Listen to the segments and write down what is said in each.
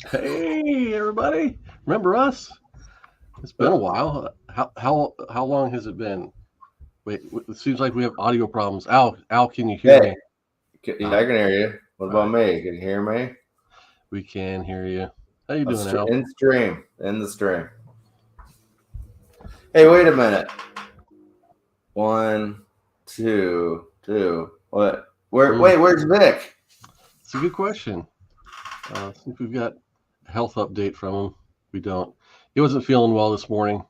Hey, everybody! Remember us? It's been a while. How long has it been? Wait, it seems like we have audio problems. Al, can you hear Hey, me? yeah, I Ah, can hear you. What all about right, me? Can you hear me? we can hear you. How you doing, Al? In the stream. Hey, wait a minute. One, two, two. What? Mm, Where's Vic? it's a good question. See if we've got a health update from him. We don't. He wasn't feeling well this morning,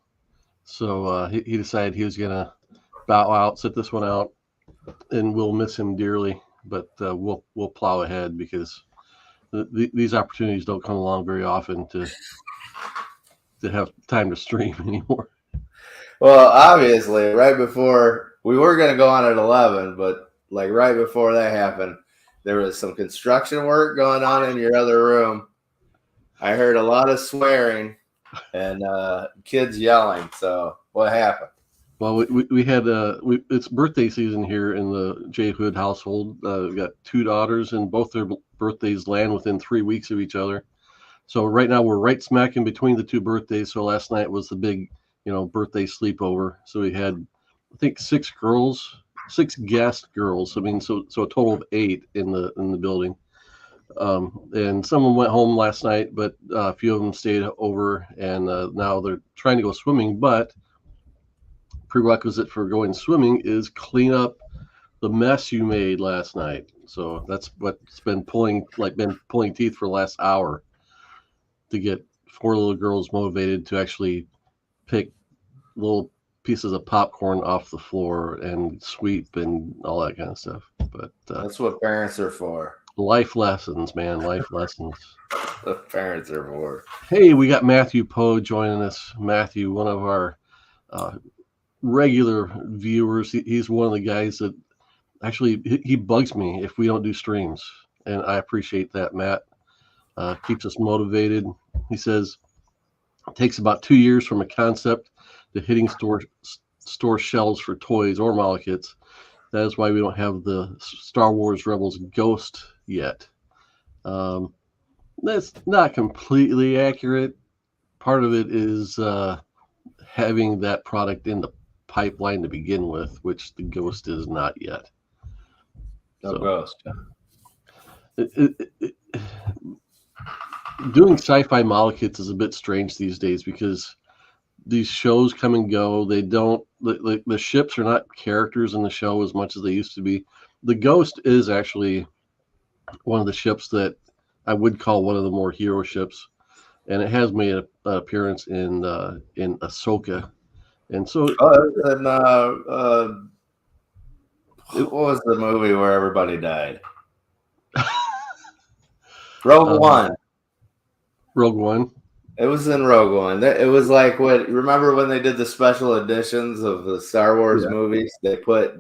so he decided he was gonna bow out, sit this one out, and we'll miss him dearly. But we'll plow ahead because these opportunities don't come along very often to have time to stream anymore. Well, obviously, right before we were going to go on at 11, but like right before that happened, there was some construction work going on in your other room. I heard a lot of swearing and kids yelling. So, what happened? Well, we had it's birthday season here in the J Hood household. We've got two daughters, and both their birthdays land within 3 weeks of each other. So right now we're right smack in between the two birthdays. So last night was the big, birthday sleepover. So we had, I think, six guest girls. I mean, so a total of eight in the building. And someone went home last night, but a few of them stayed over, and now they're trying to go swimming. But prerequisite for going swimming is clean up the mess you made last night. So that's what's been pulling teeth for the last hour to get four little girls motivated to actually pick little pieces of popcorn off the floor and sweep and all that kind of stuff. But That's what parents are for. life lessons, man, life lessons. What parents are for. Hey, we got Matthew Poe joining us. Matthew, one of our uh, regular viewers. He's one of the guys that actually he bugs me if we don't do streams, and I appreciate that. Matt keeps us motivated. He says it takes about 2 years from a concept to hitting store shelves for toys or model kits. That is why we don't have the Star Wars Rebels Ghost yet. Um, that's not completely accurate. Part of it is having that product in the pipeline to begin with, which the Ghost is not yet. No So ghost. it, doing sci-fi model kits is a bit strange these days because these shows come and go. They don't the ships are not characters in the show as much as they used to be. The Ghost is actually one of the ships that I would call one of the more hero ships, and it has made an appearance in Ahsoka. And so Oh, and it, what was the movie where everybody died? Rogue uh, One. Rogue One. It was in Rogue One. It was like what? Remember when they did the special editions of the Star Wars Yeah. movies? They put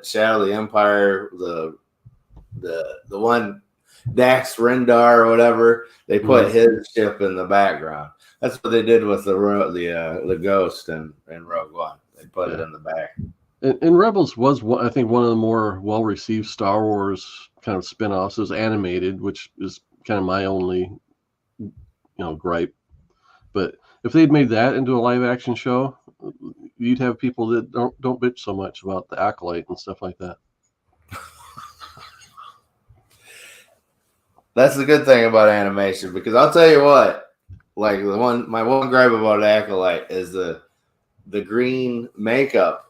Shadow of the Empire, the one Dax Rendar or whatever. They Mhm. put his ship in the background. That's what they did with the Ghost in Rogue One. They put it Yeah. in the back. And Rebels was I think one of the more well received Star Wars kind of spin-offs. It was animated, which is kind of my only gripe. But if they'd made that into a live action show, you'd have people that don't bitch so much about the acolyte and stuff like that. That's the good thing about animation because I'll tell you what, like my one gripe about Acolyte is the green makeup.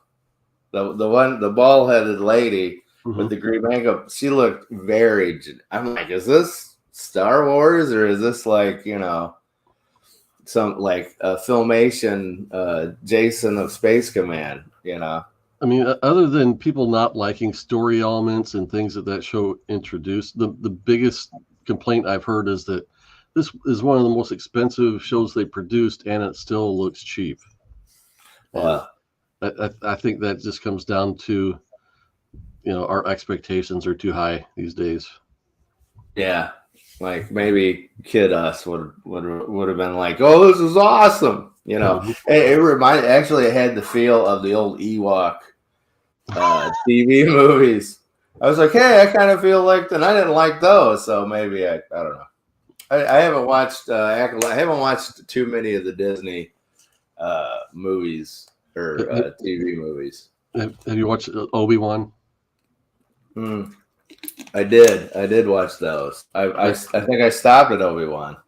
The bald headed lady with Mm-hmm. the green makeup, she looked very. I'm like, is this Star Wars or is this like some like a filmation Jason of Space Command? I mean, other than people not liking story elements and things that show introduced, the biggest complaint I've heard is that this is one of the most expensive shows they produced, and it still looks cheap. And Well, I think that just comes down to our expectations are too high these days. yeah, like maybe kid us would have been like, oh, this is awesome. Mhm. It had the feel of the old Ewok TV movies. I was like, hey, I kind of feel like that. I didn't like those, so maybe I don't know. I haven't watched I haven't watched too many of the Disney movies or TV movies. Have you watched Obi-Wan? Mm, I did watch those. I think I stopped at Obi-Wan.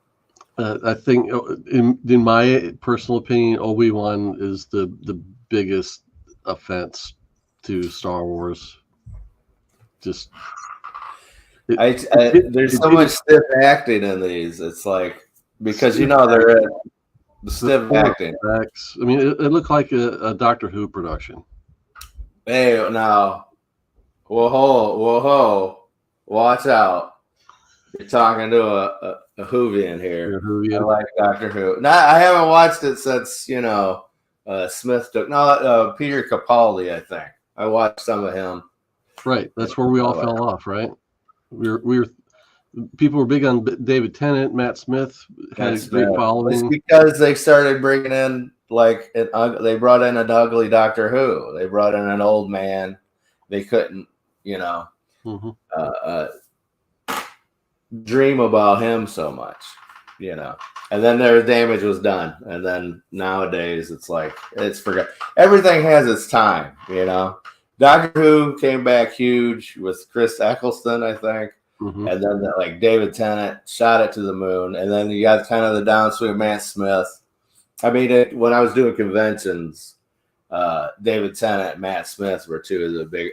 I think, in my personal opinion, Obi-Wan is the biggest offense to Star Wars. Just There's so much stiff acting in these. It's like because they're the stiff acting. Effects. I mean, it looked like a Doctor Who production. Hey, now, whoa, watch out! You're talking to a Whovian here. I like Doctor Who. No, I haven't watched it since Smith took Peter Capaldi. I think I watched some of him. Right, that's where we all fell off. Right, we were people were big on David Tennant. Matt Smith had a great following. It's because they started bringing in they brought in an ugly Doctor Who. They brought in an old man. They couldn't, dream about him so much, And then their damage was done. And then nowadays it's like it's forgot. Everything has its time, Doctor Who came back huge with Chris Eccleston, I think. Mm-hmm. And then David Tennant shot it to the moon. And then you got kind of the downswing of Matt Smith. I mean, when I was doing conventions, David Tennant and Matt Smith were two of the big.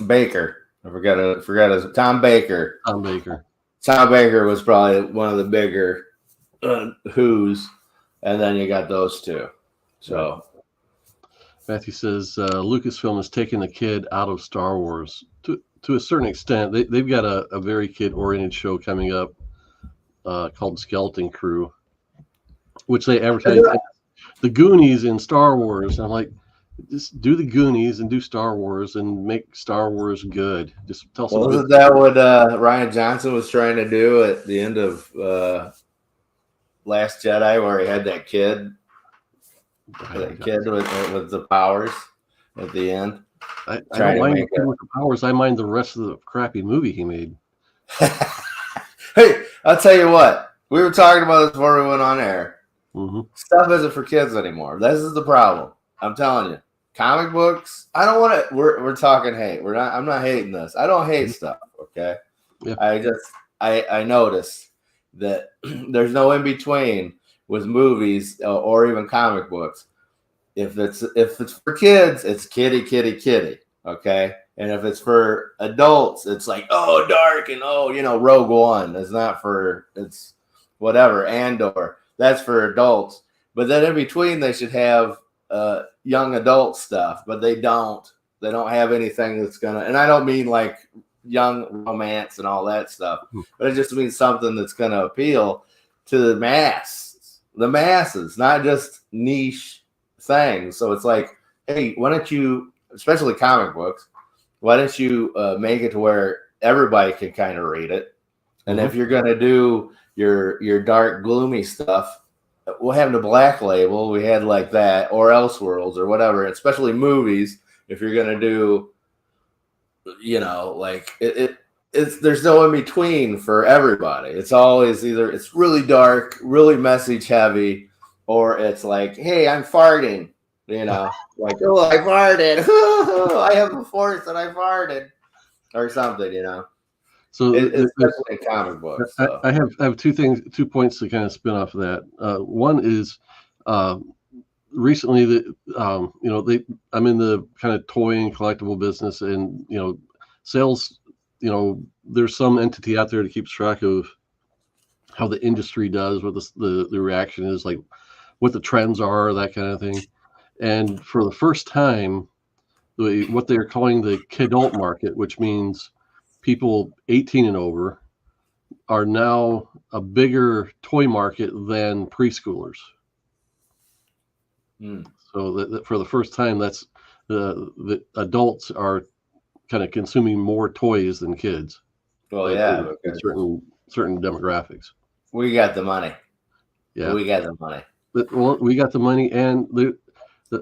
Baker. I forgot his Tom Baker. Tom Baker was probably one of the bigger Who's, and then you got those two. So Matthew says Lucasfilm is taking the kid out of Star Wars to a certain extent. They've got a very kid-oriented show coming up called Skeleton Crew, which they advertise the Goonies in Star Wars. And I'm like, just do the Goonies and do Star Wars and make Star Wars good. Just tell some. Wasn't that what Ryan Johnson was trying to do at the end of Last Jedi, where he had that kid? That kid with the powers at the end. I don't mind the kid with the powers. I mind the rest of the crappy movie he made. Hey, I'll tell you what. We were talking about this before we went on air. Mm-hmm. Stuff isn't for kids anymore. This is the problem. I'm telling you. Comic books. I don't want to. We're talking hate. I'm not hating this. I don't hate stuff. Okay. Yeah. I noticed that there's no in between with movies or even comic books. If it's for kids, it's kitty. Okay. And if it's for adults, it's like, oh, dark and Rogue One. It's whatever. Andor. That's for adults. But then in between, they should have young adult stuff, but they don't have anything that's gonna, and I don't mean like young romance and all that stuff, but it just means something that's gonna appeal to the masses, not just niche things. So it's like, hey, why don't you, especially comic books, why don't you make it to where everybody can kind of read it? And if you're gonna do your dark, gloomy stuff, we'll have the Black Label. We had like that, or Elseworlds, or whatever. Especially movies. If you're gonna do, there's no in between for everybody. It's always either it's really dark, really message heavy, or it's like, hey, I'm farting. Like, oh, I farted. I have a force and I farted, or something. So especially in comic books. So. I have 2 points to kind of spin off of that. One is recently that I'm in the kind of toy and collectible business, and sales. There's some entity out there that keeps track of how the industry does, what the reaction is, like what the trends are, that kind of thing. And for the first time, what they're calling the kidult market, which means people 18 and over, are now a bigger toy market than preschoolers. So that for the first time, that's the adults are kind of consuming more toys than kids. Well, yeah, certain demographics. We got the money. Yeah, we got the money. Well, we got the money, and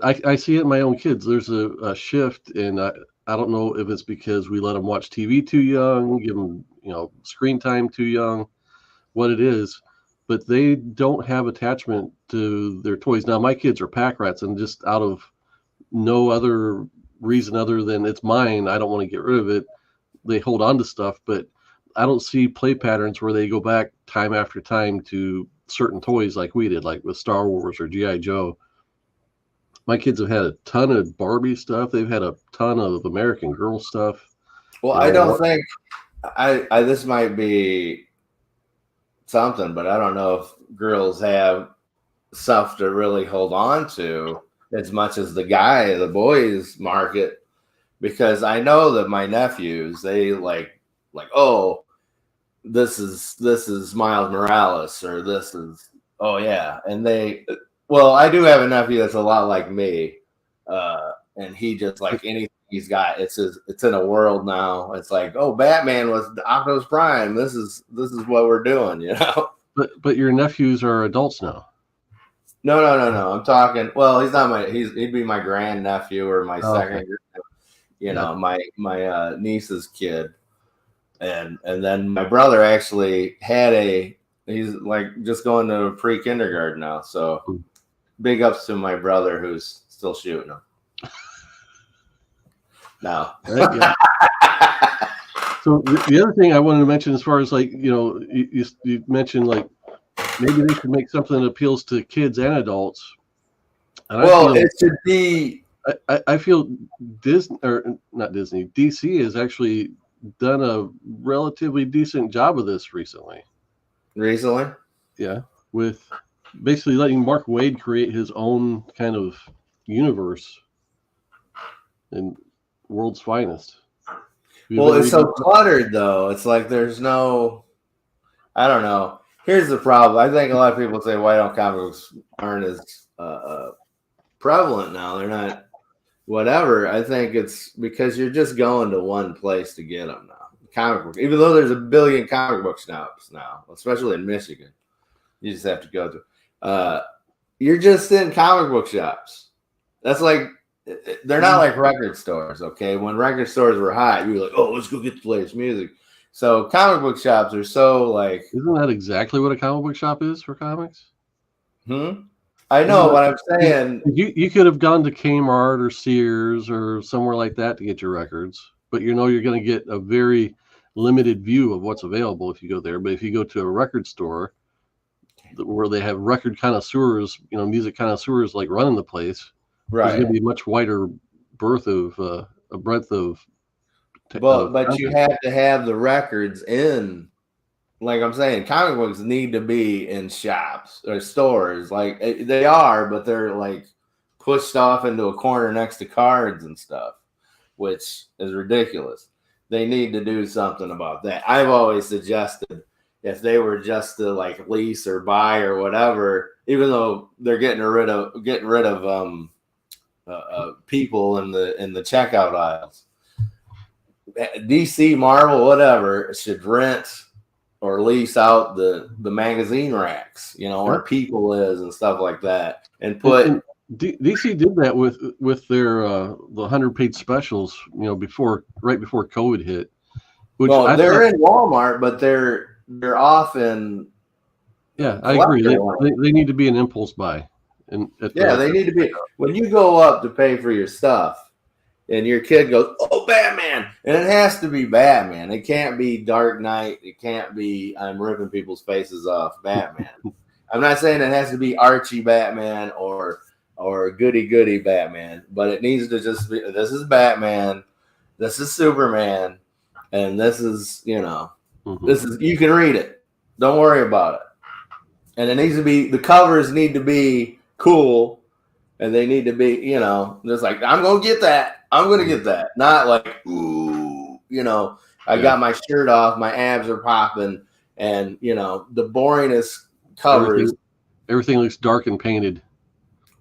I see it in my own kids. There's a shift in I don't know if it's because we let them watch TV too young, give them, screen time too young, what it is, but they don't have attachment to their toys. Now, my kids are pack rats, and just out of no other reason other than it's mine, I don't want to get rid of it, they hold on to stuff, but I don't see play patterns where they go back time after time to certain toys like we did, like with Star Wars or G.I. Joe. My kids have had a ton of Barbie stuff. They've had a ton of American Girl stuff. Well, I don't think I this might be something, but I don't know if girls have stuff to really hold on to as much as the boys market, because I know that my nephews, they like, oh, this is Miles Morales, or this is, oh yeah. And I do have a nephew that's a lot like me. And he just, like, anything he's got, it's in a world now. It's like, oh, Batman was Optimus Prime. This is what we're doing, But your nephews are adults now. No. I'm talking. Well, he'd be my grand nephew or my second, okay. My niece's kid, and then my brother actually he's like just going to pre-kindergarten now. So big ups to my brother who's still shooting him. No. So the other thing I wanted to mention, as far as like, you mentioned like maybe they could make something that appeals to kids and adults. And it should be. I feel Disney, or not Disney, DC has actually done a relatively decent job of this recently. Recently? Yeah, with basically letting Mark Waid create his own kind of universe in World's Finest. Well, it's so cluttered, though. It's like there's no, I don't know. Here's the problem. I think a lot of people say, why don't comic books aren't as prevalent now? They're not whatever. I think it's because you're just going to one place to get them now. Comic book, even though there's a billion comic book shops now, especially in Michigan, you just have to go to. You're just in comic book shops. That's like, they're not like record stores, okay? When record stores were hot, you were like, oh, let's go get the latest music. So comic book shops are so like... Isn't that exactly what a comic book shop is for comics? I know what I'm saying. You could have gone to Kmart or Sears or somewhere like that to get your records, but you're going to get a very limited view of what's available if you go there. But if you go to a record store where they have record connoisseurs, music connoisseurs like running the place, right, there's going to be a much wider breadth of but you have to have the records in, like I'm saying, comic books need to be in shops or stores. Like they are, but they're like pushed off into a corner next to cards and stuff, which is ridiculous. They need to do something about that. I've always suggested if they were just to like lease or buy or whatever, even though they're getting rid of people in the checkout aisles. DC, Marvel, whatever, should rent or lease out the magazine racks, where people is and stuff like that, and put. DC did that with their the 100-page specials, right before COVID hit. Well, they're in Walmart, but they're often. Yeah, I agree. They need to be an impulse buy. They need to be. When you go up to pay for your stuff, and your kid goes, "Oh, Batman," and it has to be Batman. It can't be Dark Knight. It can't be I'm ripping people's faces off Batman. I'm not saying it has to be Archie Batman or Goody Batman, but it needs to just be, this is Batman, this is Superman, and this is, this is, you can read it. Don't worry about it. And it needs to be, the covers need to be cool, and they need to be, just like, I'm going to get that. I'm going to get that. Not like, ooh, I got my shirt off, my abs are popping, and, the boringest covers. Everything looks dark and painted.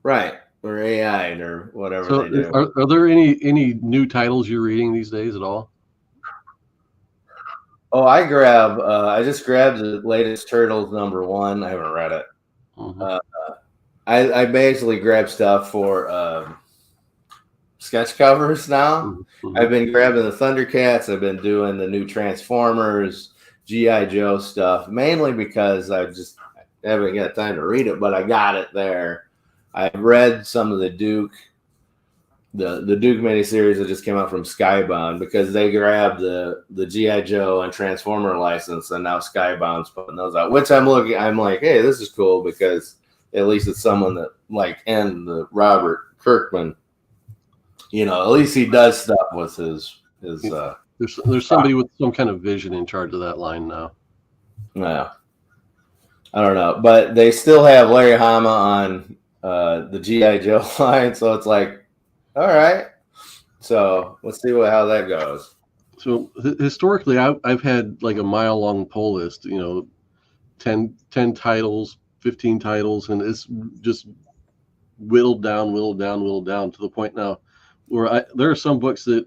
Right. Or AI or whatever they do. Are there any new titles you're reading these days at all? Oh, I just grabbed the latest Turtles #1. I haven't read it. I basically grabbed stuff for sketch covers now. Mm-hmm. I've been grabbing the Thundercats. I've been doing the new Transformers, G.I. Joe stuff, mainly because I just haven't got time to read it, but I got it there. I've read some of the Duke miniseries that just came out from Skybound because they grabbed the G.I. Joe and Transformer license, and now Skybound's putting those out, which I'm like, hey, this is cool because at least it's someone that and the Robert Kirkman, at least he does stuff with his there's somebody with some kind of vision in charge of that line now. Yeah. I don't know, but they still have Larry Hama on the G.I. Joe line, so it's like, all right. So let's see how that goes. So historically, I've had like a mile-long pull list, 10 titles, 15 titles, and it's just whittled down to the point now where there are some books that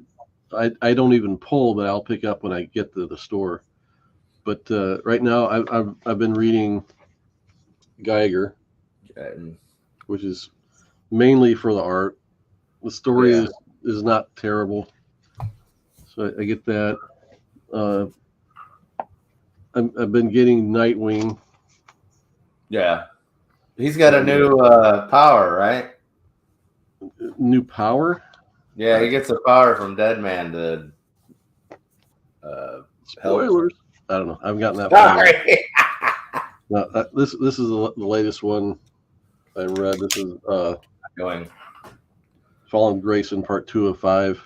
I don't even pull, but I'll pick up when I get to the store. But right now, I've been reading Geiger, which is mainly for the art. The story is not terrible, so I get that. I've been getting Nightwing. Yeah, he's got a new power, right? New power? Yeah, he gets a power from Deadman to spoilers. I don't know. I haven't gotten that far. No, this is the latest one I read. This is going Fallen Grayson Part 2 of 5.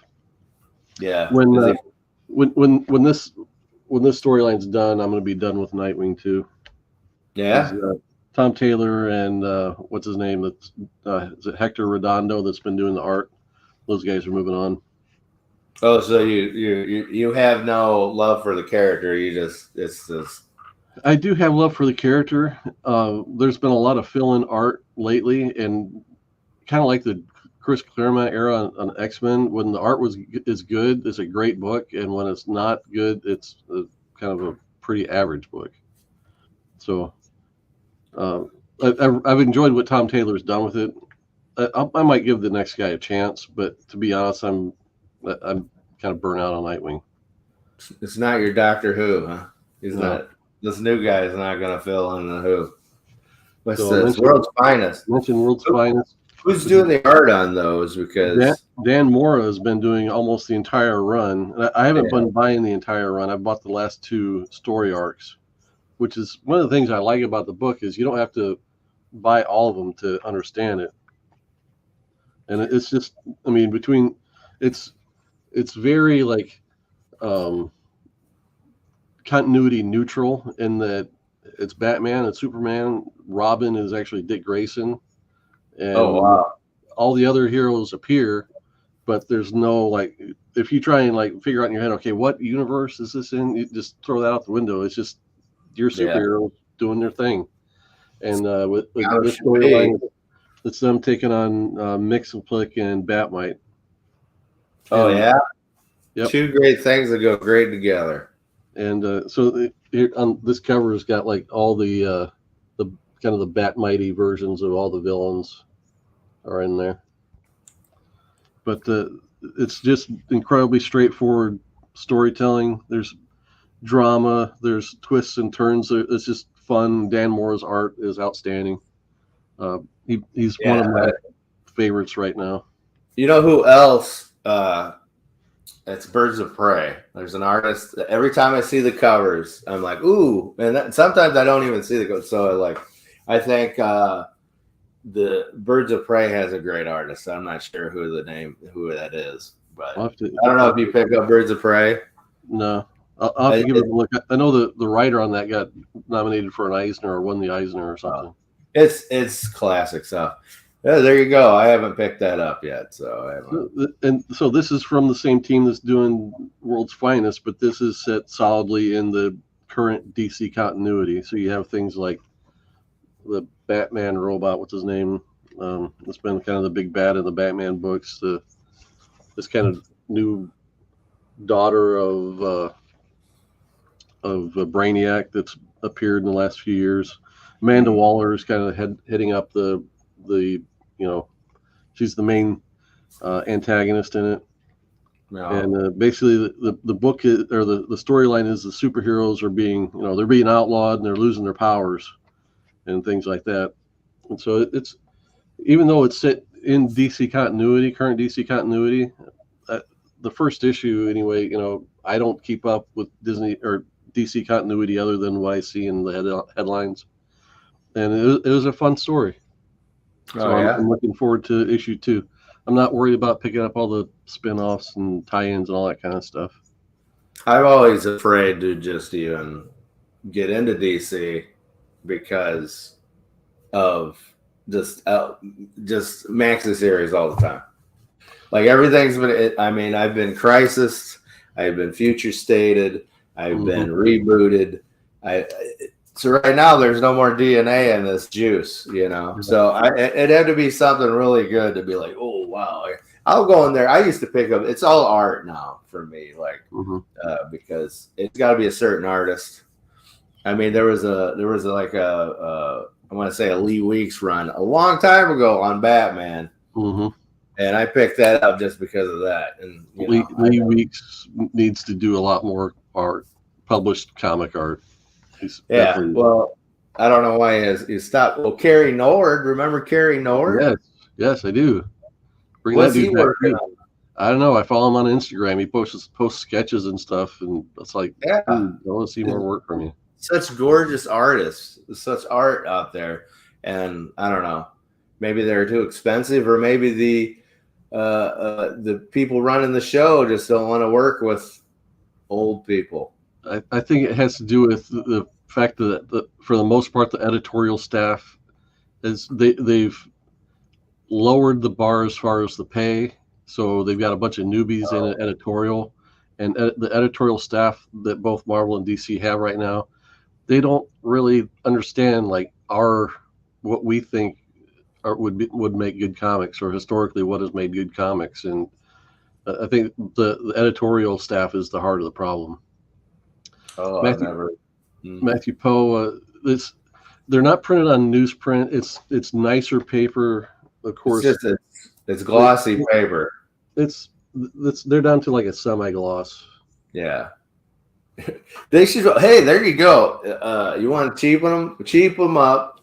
Yeah. When this storyline's done, I'm going to be done with Nightwing too. Yeah. Tom Taylor and what's his name? That's is it Hector Redondo that's been doing the art. Those guys are moving on. Oh, so you have no love for the character. It's just. I do have love for the character. There's been a lot of fill-in art lately, and kind of like the Chris Claremont era on X-Men. When the art is good, it's a great book, and when it's not good, it's kind of a pretty average book. So I've enjoyed what Tom Taylor's done with it. I might give the next guy a chance, but to be honest, I'm kind of burnt out on Nightwing. It's not your Doctor Who, huh? He's not. This new guy is not going to fill in the Who. What's this? World's Finest. Mention World's Finest. Who's doing the art on those? Because Dan Mora has been doing almost the entire run. I haven't been buying the entire run. I bought the last 2 story arcs, which is one of the things I like about the book is you don't have to buy all of them to understand it. And it's just, I mean, it's very like continuity neutral in that it's Batman, it's Superman, Robin is actually Dick Grayson, and all the other heroes appear, but there's no like if you try and figure out in your head, okay, what universe is this in? You just throw that out the window. It's just your superheroes doing their thing, and with this storyline, it's them taking on Mxyzptlk and Batmite. Oh yeah, yep. 2 great things that go great together. And so here on this cover has got like all the kind of the Batmighty versions of all the villains are in there. But it's just incredibly straightforward storytelling. There's drama, there's twists and turns. It's just fun. Dan Mora's art is outstanding. He's one of my favorites right now. You know who else? It's Birds of Prey. There's an artist. Every time I see the covers, I'm like, ooh. And sometimes I don't even see the covers. So I think the Birds of Prey has a great artist. I'm not sure who that is, but I don't know if you pick up Birds of Prey. No, I'll have to give it a look. I know the writer on that got nominated for an Eisner or won the Eisner or something. It's classic stuff. Yeah, there you go. I haven't picked that up yet, so I haven't. And so this is from the same team that's doing World's Finest, but this is set solidly in the current DC continuity. So you have things like the Batman robot, what's his name? It's been kind of the big bad in the Batman books. This kind of new daughter of Brainiac that's appeared in the last few years. Amanda Waller is kind of heading up the she's the main antagonist in it. No. And basically, the book is, or the storyline is the superheroes are being, they're being outlawed and they're losing their powers and things like that. And so it's, even though it's set in DC continuity, current DC continuity, uh, the first issue anyway, I don't keep up with Disney or DC continuity other than what I see in the headlines. And it was a fun story. So I'm looking forward to issue 2. I'm not worried about picking up all the spin-offs and tie-ins and all that kind of stuff. I'm always afraid to just even get into DC because of just Maxi series all the time. Like everything's been. I've been Crisis, I've been Future Stated, I've been rebooted. So right now there's no more DNA in this juice, So it had to be something really good to be like, oh wow, I'll go in there. I used to pick up. It's all art now for me, like because it's got to be a certain artist. I mean, there was like a I want to say a Lee Weeks run a long time ago on Batman, and I picked that up just because of that. And Lee Weeks needs to do a lot more art, published comic art. Well, I don't know why he stopped. Well, Kerry Nord, remember Kerry Nord? Yes, I do. What's he working on? I don't know. I follow him on Instagram. He posts sketches and stuff, and it's like, I want to see more work from you. Such gorgeous artists, such art out there, and I don't know. Maybe they're too expensive, or maybe the people running the show just don't want to work with old people. I think it has to do with the fact that for the most part, the editorial staff they've lowered the bar as far as the pay. So they've got a bunch of newbies in editorial, and the editorial staff that both Marvel and DC have right now, they don't really understand like what we think would make good comics, or historically what has made good comics. And I think the editorial staff is the heart of the problem. Matthew Poe, they're not printed on newsprint. It's nicer paper, of course. It's glossy paper. They're down to like a semi-gloss. Yeah. They should. Hey, there you go. You want to cheap them up,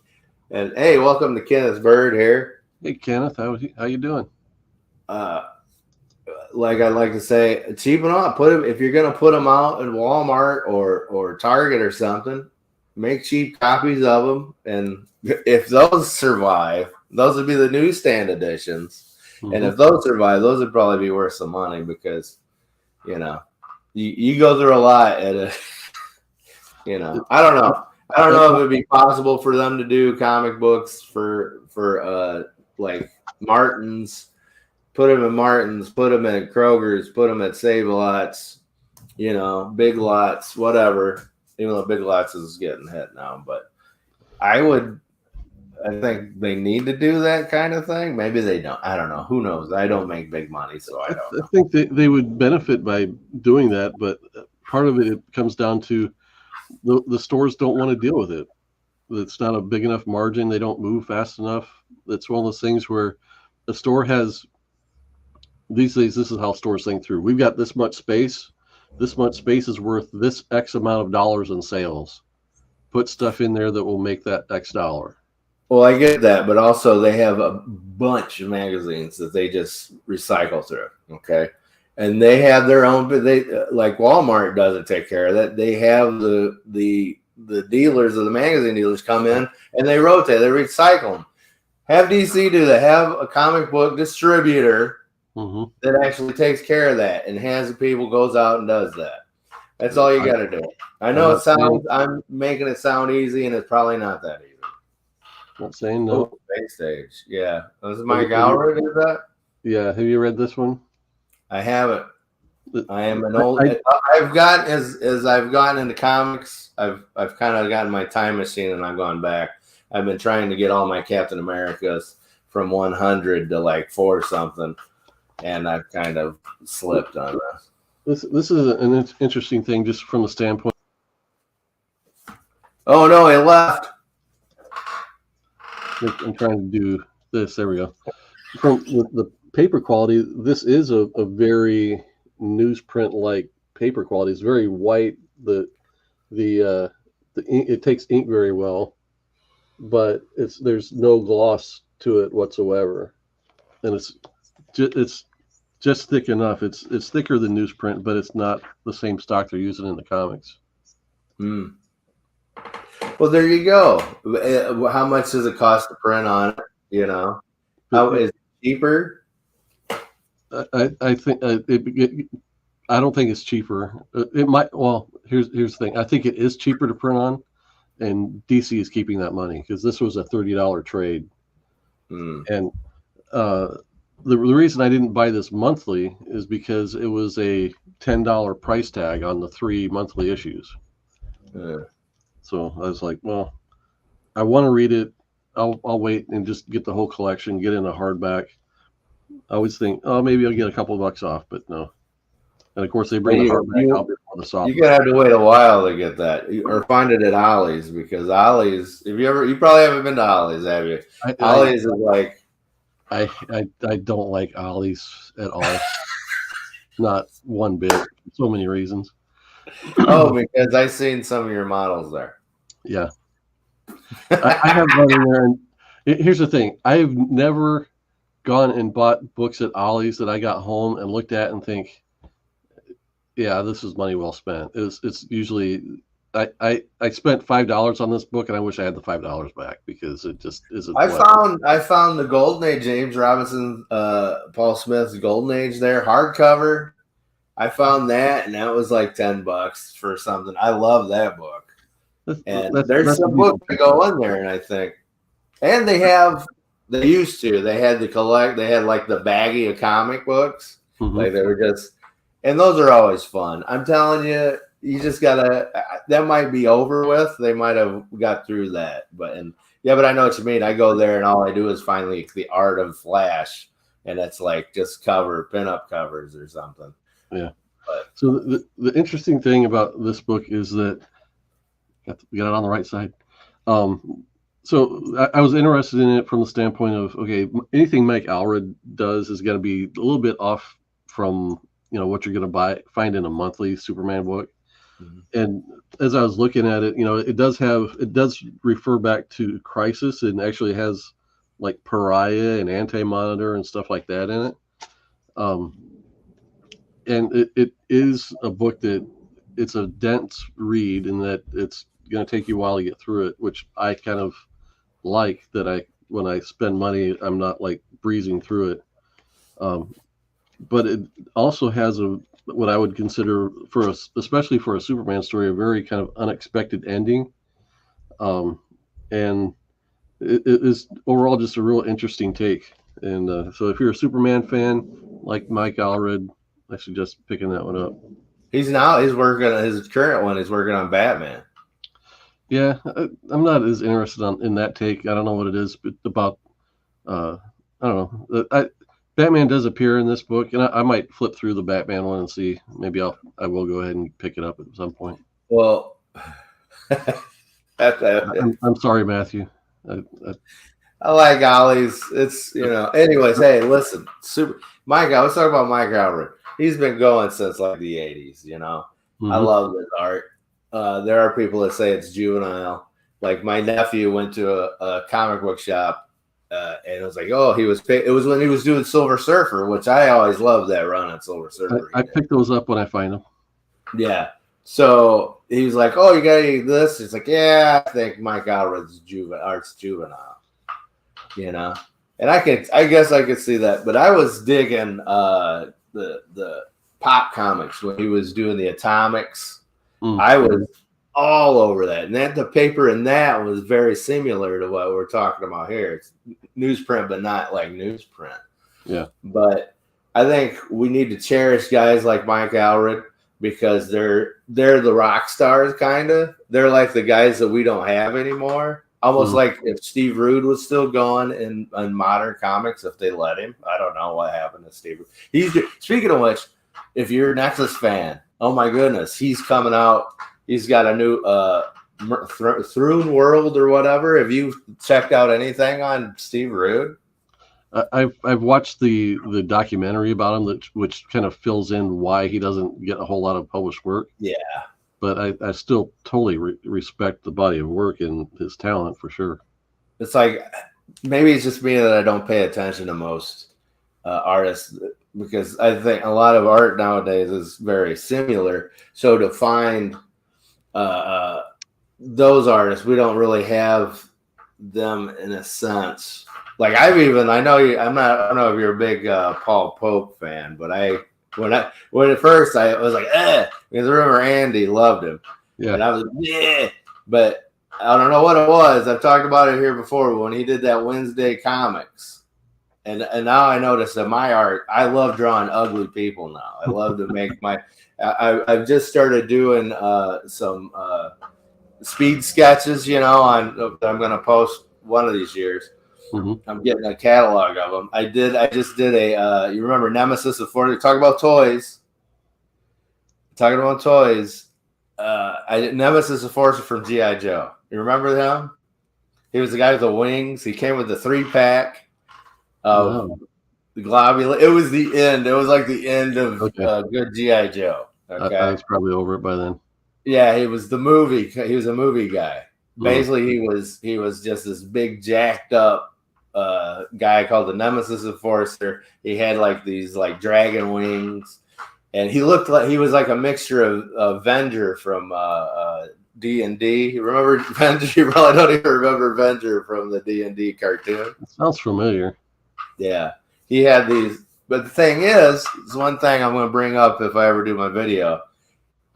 and hey, welcome to Kenneth Bird here. Hey, Kenneth, how you doing? Like I like to say, cheapen up. Put them if you're gonna put them out in Walmart or Target or something. Make cheap copies of them, and if those survive, those would be the newsstand editions. And if those survive, those would probably be worth some money because, you go through a lot at a, I don't know. I don't know if it would be possible for them to do comic books for like Martin's. Put them in Martin's, put them at Kroger's, put them at Save-A-Lots, Big Lots, whatever. Even though Big Lots is getting hit now, but I think they need to do that kind of thing. Maybe they don't. I don't know. Who knows? I don't make big money, so I don't know. I think they would benefit by doing that, but part of it comes down to the stores don't want to deal with it. It's not a big enough margin. They don't move fast enough. It's one of those things where the store has. These days, this is how stores think through. We've got this much space. This much space is worth this X amount of dollars in sales. Put stuff in there that will make that X dollar. Well, I get that, but also they have a bunch of magazines that they just recycle through. Okay, and they have their own. But they like Walmart doesn't take care of that. They have the dealers of the magazine dealers come in and they rotate. They recycle them. Have DC do that. Have a comic book distributor. That actually takes care of that and has the people goes out and does that. That's all you got to do. I know I'm making it sound easy, and it's probably not that easy. Not saying no. Stage. Yeah. This is Mike Howard, is that? Yeah. Have you read this one? I haven't. I am an old. I've gotten as I've gotten into comics. I've kind of gotten my time machine, and I've gone back. I've been trying to get all my Captain Americas from 100 to like 4 something. And I've kind of slipped on this. This is an interesting thing, just from the standpoint. Oh no, he left. I'm trying to do this. There we go. From the paper quality, this is a very newsprint like paper quality. It's very white. The ink, it takes ink very well, but there's no gloss to it whatsoever, and it's just thick enough. It's thicker than newsprint, but it's not the same stock they're using in the comics. Well, there you go. How much does it cost to print on it? You know, how is it cheaper? I think I don't think it's cheaper. It might. Well, here's the thing. I think it is cheaper to print on, and DC is keeping that money because this was a $30 trade, and the reason I didn't buy this monthly is because it was a $10 price tag on the 3 monthly issues. So I was like, well, I want to read it. I'll wait and just get the whole collection, get in a hardback. I always think, oh, maybe I'll get a couple of bucks off, but no. And of course, they bring the hardback out before the soft. You're gonna have to wait a while to get that, or find it at Ollie's, because Ollie's. You probably haven't been to Ollie's, have you? Ollie's is like. I don't like Ollie's at all. Not one bit. So many reasons. Oh, because I've seen some of your models there. Yeah. I have gone in there, and here's the thing. I've never gone and bought books at Ollie's that I got home and looked at and think, yeah, this is money well spent. It's usually I spent $5 on this book, and I wish I had the $5 back because it just isn't. I found the Golden Age, James Robinson, Paul Smith's Golden Age there, hardcover. I found that, and that was like $10 for something. I love that book. There's some books that go in there, and I think, and they had like the baggie of comic books, like they were just, and those are always fun. I'm telling you. You just gotta. That might be over with. They might have got through that, but I know what you mean. I go there and all I do is find like the art of Flash, and it's like just pinup covers or something. Yeah. So the interesting thing about this book is that got it on the right side. So I was interested in it from the standpoint of, okay, anything Mike Allred does is going to be a little bit off from what you're going to find in a monthly Superman book. And as I was looking at it, it does refer back to Crisis, and actually has like Pariah and Anti-Monitor and stuff like that in it. And it is a book that it's a dense read, in that it's going to take you a while to get through it, which I kind of like. That when I spend money, I'm not like breezing through it. But it also has what I would consider, especially for a Superman story, a very kind of unexpected ending. And it is overall just a real interesting take. And so if you're a Superman fan like Mike Allred, I suggest picking that one up. He's working on his current one. He's working on Batman. Yeah, I'm not as interested in that take. I don't know what it is, but about I don't know. Batman does appear in this book, and I might flip through the Batman one and see. Maybe I will go ahead and pick it up at some point. Well, I'm sorry, Matthew. I like Ollie's. It's Anyways, hey, listen, Mike. I was talking about Mike Allred. He's been going since like the '80s. I love his art. There are people that say it's juvenile. Like my nephew went to a comic book shop. And it was like, it was when he was doing Silver Surfer, which I always loved that run on Silver Surfer. I pick those up when I find them. Yeah. So he was like, "Oh, you got any of this?" He's like, "Yeah, I think Mike Allred's art's juvenile." And I guess I could see that, but I was digging the Pop comics when he was doing the Atomics. I was all over that, and the paper in that was very similar to what we're talking about here. It's newsprint, but not like newsprint. Yeah. But I think we need to cherish guys like Mike Allred, because they're the rock stars, kind of. They're like the guys that we don't have anymore. Almost like if Steve Rude was still going in modern comics, if they let him. I don't know what happened to Steve Rude. Speaking of which, if you're a Nexus fan, oh my goodness, he's coming out. He's got a new Throne World or whatever. Have you checked out anything on Steve Rude? I've watched the documentary about him, which kind of fills in why he doesn't get a whole lot of published work. Yeah. But I still totally respect the body of work and his talent for sure. It's like maybe it's just me that I don't pay attention to most artists, because I think a lot of art nowadays is very similar. So to find those artists, we don't really have them in a sense. Like I know you. I don't know if you're a big Paul Pope fan, but when at first I was like, because I remember Andy loved him, and I was but I don't know what it was. I've talked about it here before when he did that Wednesday comics. And now I notice that my art, I love drawing ugly people now. I love to make I've just started doing some speed sketches, I'm going to post one of these years. Mm-hmm. I'm getting a catalog of them. I just did you remember Nemesis of 40? Talking about toys. Nemesis of Force from G.I. Joe. You remember him? He was the guy with the wings. He came with the 3-pack. The globule. It was the end. It was like the end of good G.I. Joe. Okay, I was probably over it by then. Yeah, he was the movie. He was a movie guy. Basically, he was just this big jacked up guy called the Nemesis Enforcer. He had like these like dragon wings, and he looked like he was like a mixture of Venger from D&D. You remember Venger? You probably don't even remember Venger from the D&D cartoon. It sounds familiar. Yeah, he had these. But the thing is one thing I'm going to bring up if I ever do my video.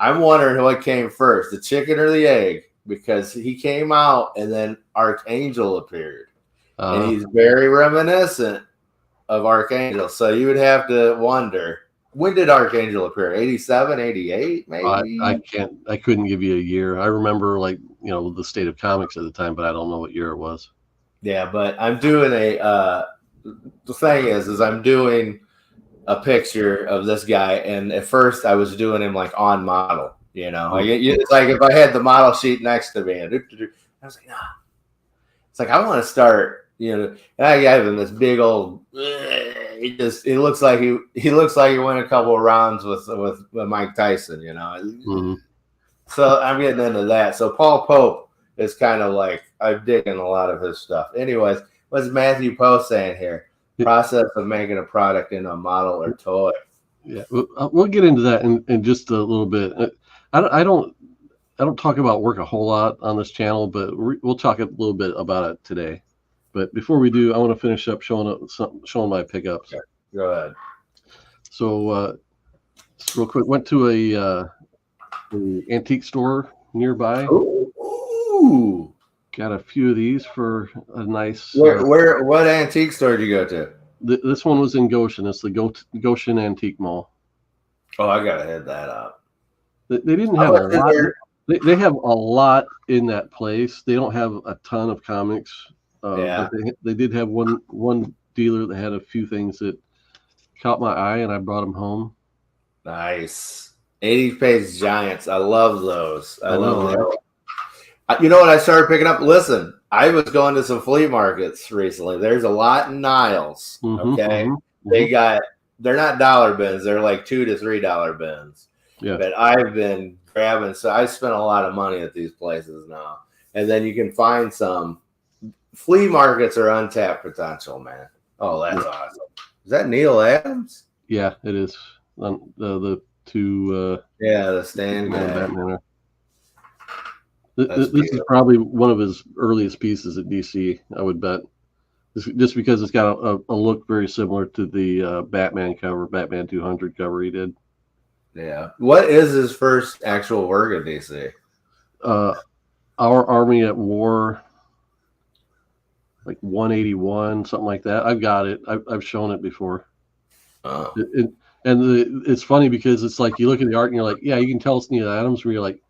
I'm wondering what came first, the chicken or the egg, because he came out and then Archangel appeared. And he's very reminiscent of Archangel. So you would have to wonder, when did Archangel appear? 87, 88, maybe? I couldn't give you a year. I remember the State of Comics at the time, but I don't know what year it was. Yeah, but I'm doing the thing is I'm doing a picture of this guy, and at first I was doing him like on model, it's like if I had the model sheet next to me, and I was like, nah. It's like I want to start, and I gave him this big old. He looks like he went a couple of rounds with Mike Tyson, Mm-hmm. So I'm getting into that. So Paul Pope is kind of like I'm digging a lot of his stuff. Anyways, what's Matthew Poe saying here? Process of making a product into a model or toy. Yeah, we'll get into that in just a little bit. I don't talk about work a whole lot on this channel, but we'll talk a little bit about it today. But before we do, I want to finish up showing my pickups. Okay. Go ahead. So, just real quick, went to an antique store nearby. Ooh. Got a few of these for a nice. What antique store did you go to? This one was in Goshen. It's the Goshen Antique Mall. Oh, I gotta hit that up. They didn't have a lot. They have a lot in that place. They don't have a ton of comics. But they did have one dealer that had a few things that caught my eye, and I brought them home. Nice. 80-page giants. I love those. I love them. You know what I started picking up? Listen, I was going to some flea markets recently. There's a lot in Niles. Okay. Mm-hmm. They're not dollar bins. They're like $2 to $3 bins. Yeah. But I've been grabbing. So I spent a lot of money at these places now. And then you can find some flea markets are untapped potential, man. Oh, that's awesome. Is that Neil Adams? Yeah, it is. The two. The stand guy. Batman. This is probably one of his earliest pieces at DC, I would bet. Just because it's got a look very similar to the Batman cover, Batman 200 cover he did. Yeah. What is his first actual work at DC? Our Army at War, like 181, something like that. I've got it. I've shown it before. It's funny because it's like you look at the art and you're like, yeah, you can tell it's Neil Adams, where you're like,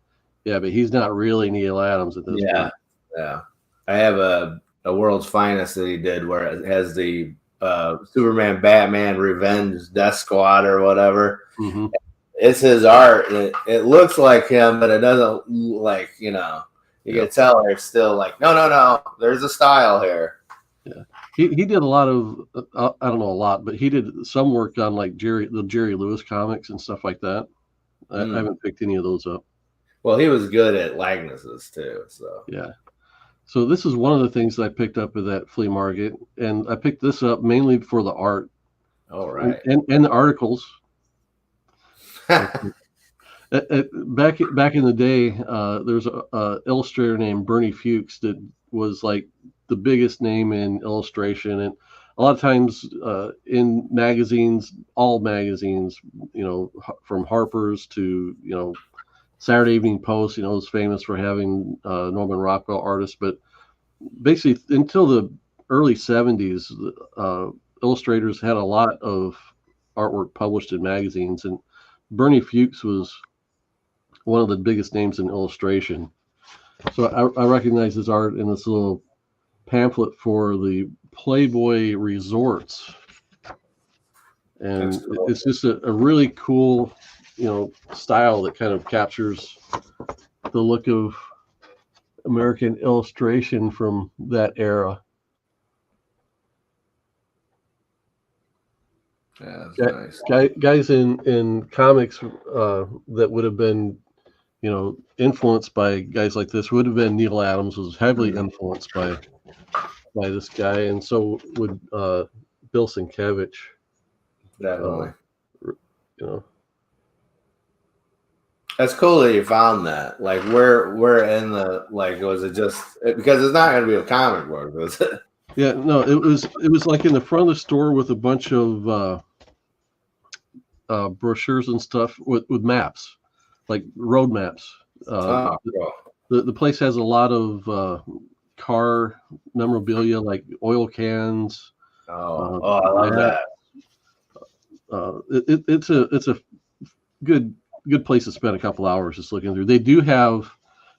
yeah, but he's not really Neil Adams at this point. Yeah. I have a World's Finest that he did where it has the Superman, Batman, Revenge, Death Squad or whatever. Mm-hmm. It's his art. It looks like him, but it doesn't like, you can tell they're still like, no. There's a style here. Yeah. he did a lot of I don't know a lot, but he did some work on like the Jerry Lewis comics and stuff like that. I haven't picked any of those up. Well, he was good at likenesses too. So yeah. So this is one of the things that I picked up at that flea market, and I picked this up mainly for the art. All right. And the articles. Back in the day, there's a illustrator named Bernie Fuchs that was like the biggest name in illustration, and a lot of times in magazines, all magazines, from Harper's to Saturday Evening Post, is famous for having Norman Rockwell artists, but basically until the early 70s, illustrators had a lot of artwork published in magazines, and Bernie Fuchs was one of the biggest names in illustration. So I recognize his art in this little pamphlet for the Playboy Resorts. And cool. It's just a really cool, style that kind of captures the look of American illustration from that era. Yeah, that's nice. Guys in comics that would have been, influenced by guys like this would have been Neil Adams was heavily influenced by this guy, and so would Bill Sienkiewicz. Definitely. That's cool that you found that. Like, where in the was it just because it's not going to be a comic book, was it? Yeah, no, it was like in the front of the store with a bunch of brochures and stuff with maps, like road maps. The place has a lot of car memorabilia, like oil cans. I love that. It's a good place to spend a couple hours just looking through. They do have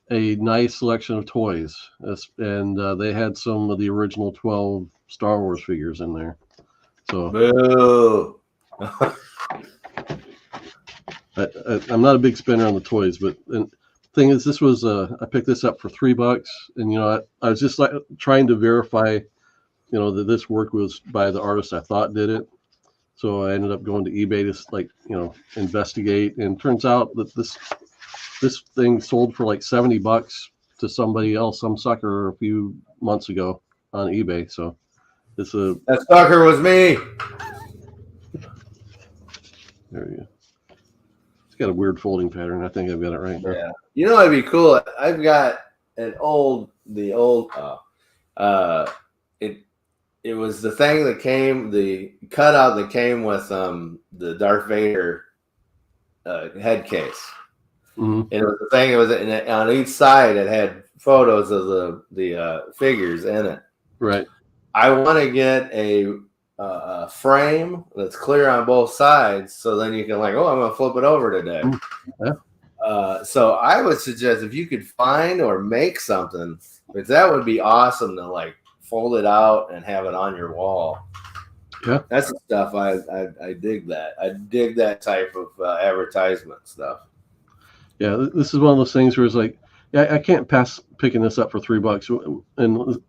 a nice selection of toys, and they had some of the original 12 Star Wars figures in there. So, boo. I'm not a big spender on the toys, but the thing is, this was I picked this up for $3, and I was just like trying to verify, that this work was by the artist I thought did it. So I ended up going to eBay to investigate, and turns out that this thing sold for like $70 to somebody else, some sucker, a few months ago on eBay. So that sucker was me. There you go. It's got a weird folding pattern. I think I've got it right now. Yeah, it'd be cool. I've got the old. It was the thing that came, the cutout that came with the Darth Vader head case. Mm-hmm. And it was the thing. It was on each side. It had photos of the figures in it. Right. I want to get a frame that's clear on both sides, so then you can I'm gonna flip it over today. Yeah. So I would suggest if you could find or make something, because that would be awesome to fold it out and have it on your wall. Yeah, that's the stuff I dig. That I dig that type of advertisement stuff. Yeah, this is one of those things where it's like, I can't pass picking this up for $3,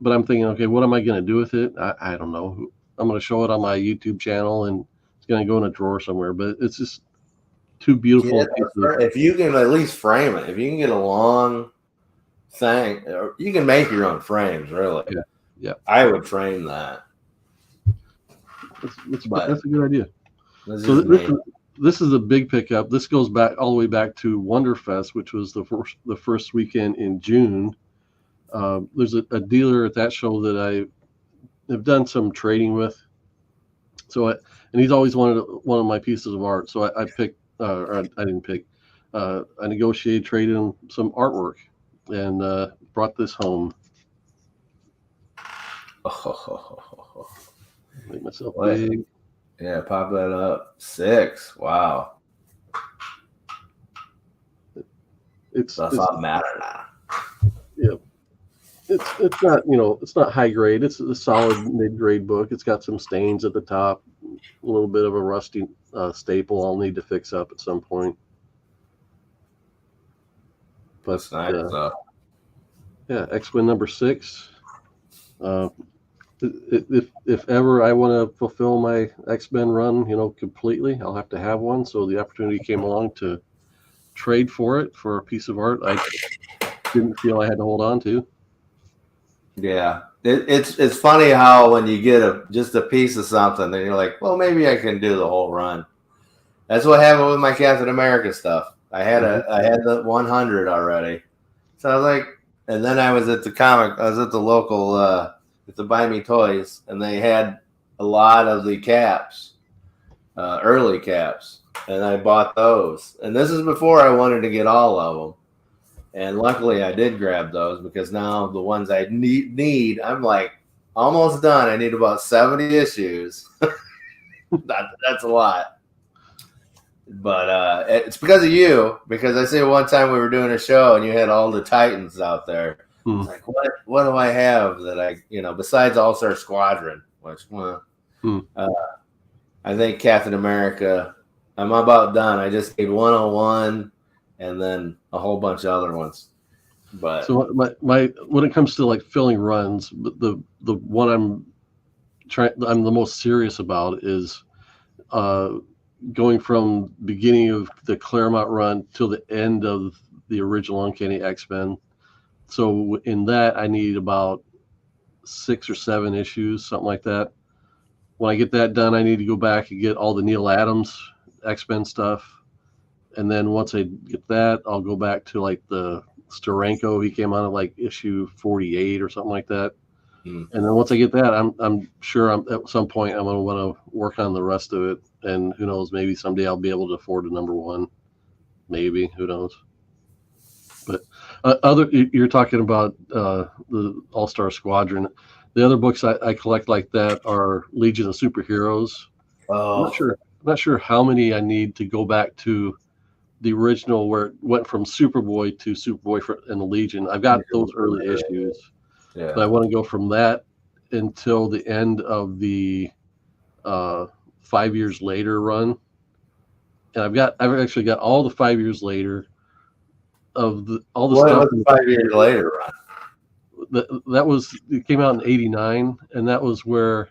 but I'm thinking, okay, what am I going to do with it? I don't know. I'm going to show it on my YouTube channel, and it's going to go in a drawer somewhere. But it's just too beautiful. If you can at least frame it, if you can get a long thing, or you can make your own frames, really. Yeah. I would frame that. That's a good idea. So this is a big pickup. This goes back all the way back to Wonderfest, which was the first weekend in June. There's a dealer at that show that I have done some trading with. And he's always wanted one of my pieces of art. So I picked, or I didn't pick. I negotiated, traded him some artwork, and brought this home. Make myself big. Yeah, pop that up. 6. Wow. It's not matter now. Yeah. It's not, it's not high grade. It's a solid mid-grade book. It's got some stains at the top, a little bit of a rusty staple I'll need to fix up at some point. But that's nice. Yeah, X-Wing number 6. If ever I want to fulfill my X-Men run, completely, I'll have to have one. So the opportunity came along to trade for it for a piece of art I didn't feel I had to hold on to. Yeah, it's funny how when you get just a piece of something, then you're like, well, maybe I can do the whole run. That's what happened with my Captain America stuff. I had the 100 already, so I was like, and then I was at the local at the Buy Me Toys, and they had a lot of the caps, early caps, and I bought those. And this is before I wanted to get all of them. And luckily, I did grab those because now the ones I need, I'm like almost done. I need about 70 issues. That's a lot. But it's because of you. Because I see one time we were doing a show and you had all the Titans out there. It's like, what do I have that besides All-Star Squadron, which, I think Captain America, I'm about done. I just need 101 and then a whole bunch of other ones. But so my when it comes to like filling runs, the one I'm the most serious about is going from beginning of the Claremont run till the end of the original Uncanny X-Men. So in that, I need about 6 or 7 issues, something like that. When I get that done, I need to go back and get all the Neil Adams X-Men stuff. And then once I get that, I'll go back to like the Steranko. He came out of like issue 48 or something like that. And then once I get that, I'm sure at some point I'm going to want to work on the rest of it. And who knows, maybe someday I'll be able to afford a number 1. Maybe, who knows. But you're talking about the All-Star Squadron. The other books I collect like that are Legion of Superheroes. Oh. I'm not sure how many I need to go back to the original where it went from Superboy to Superboy and the Legion. I've got those early issues, but I want to go from that until the end of the 5 years later run. And I've actually got all the 5 years later of all the stuff. What was 5 years later run? It came out in '89, and that was where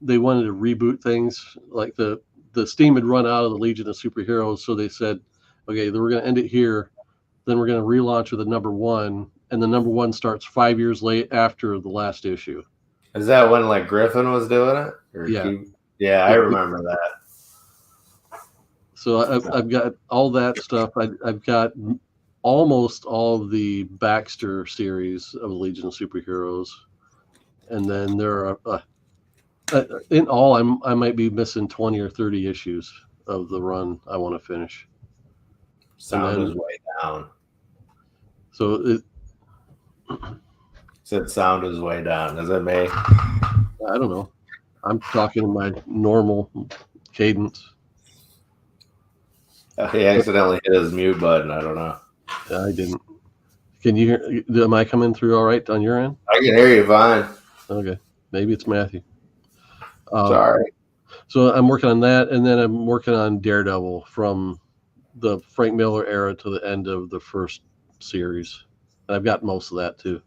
they wanted to reboot things. Like the steam had run out of the Legion of Superheroes, so they said, okay, then we're going to end it here. Then we're going to relaunch with the number 1, and the number 1 starts 5 years late after the last issue. Is that when like Griffin was doing it? Yeah, I remember that. So I've got all that stuff. I've got almost all of the Baxter series of the Legion of Superheroes, and then there are in all I might be missing 20 or 30 issues of the run I want to finish. Sound is way down. So said sound is way down. Is it me? I don't know. I'm talking in my normal cadence. He accidentally hit his mute button. I don't know. I didn't. Can you hear? Am I coming through all right on your end? I can hear you fine. Okay. Maybe it's Matthew. Sorry. So I'm working on that, and then I'm working on Daredevil from the Frank Miller era to the end of the first series. I've got most of that too.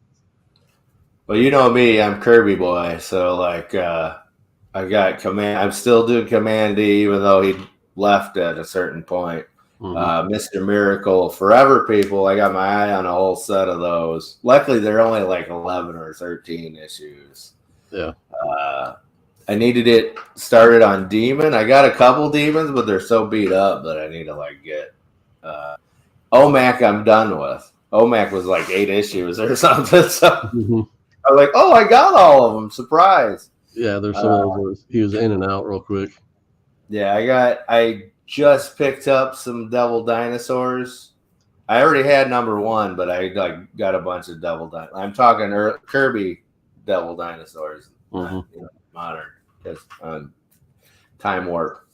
Well, you know me, I'm Kirby boy, so like I got Command. I'm still doing Command D, even though he left at a certain point. Mr. Miracle, Forever People. I got my eye on a whole set of those. Luckily, they're only like 11 or 13 issues. Yeah. I needed it started on Demon. I got a couple Demons, but they're so beat up that I need to like get. OMAC I'm done with. OMAC was like 8 issues or something. So I was like, oh, I got all of them. Surprise. Yeah, there's some of those. He was in and out real quick. Yeah, I just picked up some Devil Dinosaurs. I already had number 1, but I like got a bunch of Devil Dinosaurs. I'm talking Kirby Devil Dinosaurs, not, modern, because Time Warp.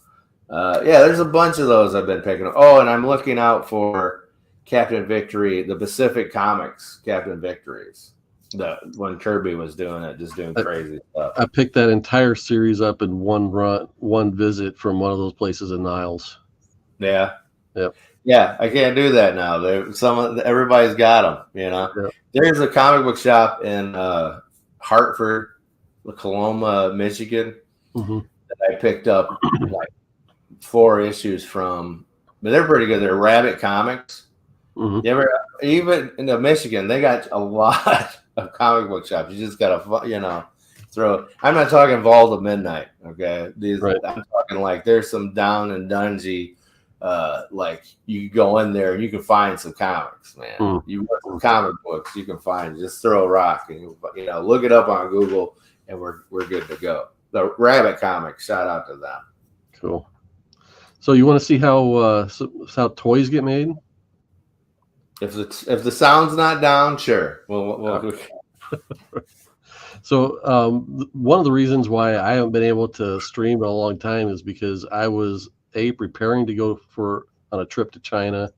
There's a bunch of those I've been picking up. Oh, and I'm looking out for Captain Victory, the Pacific Comics Captain Victories. When Kirby was doing it, just doing crazy stuff. I picked that entire series up in one visit from one of those places in Niles. Yeah. Yep. Yeah, I can't do that now. Everybody's got them. Yep. There's a comic book shop in Hartford Coloma, Michigan. Mm-hmm. That I picked up like 4 issues from, but they're pretty good. They're Rabbit Comics. Mm-hmm. You ever, even in Michigan, they got a lot of comic book shops. You just gotta, throw. I'm not talking Vault of Midnight. Okay, Right. I'm talking like there's some down and dungy. Like you go in there and you can find some comics, man. Mm. You want some comic books, you can find. Just throw a rock and look it up on Google, and we're good to go. The Rabbit Comics, shout out to them. Cool. So you want to see how toys get made? If the sound's not down, sure. We'll So one of the reasons why I haven't been able to stream in a long time is because I was preparing to go on a trip to China,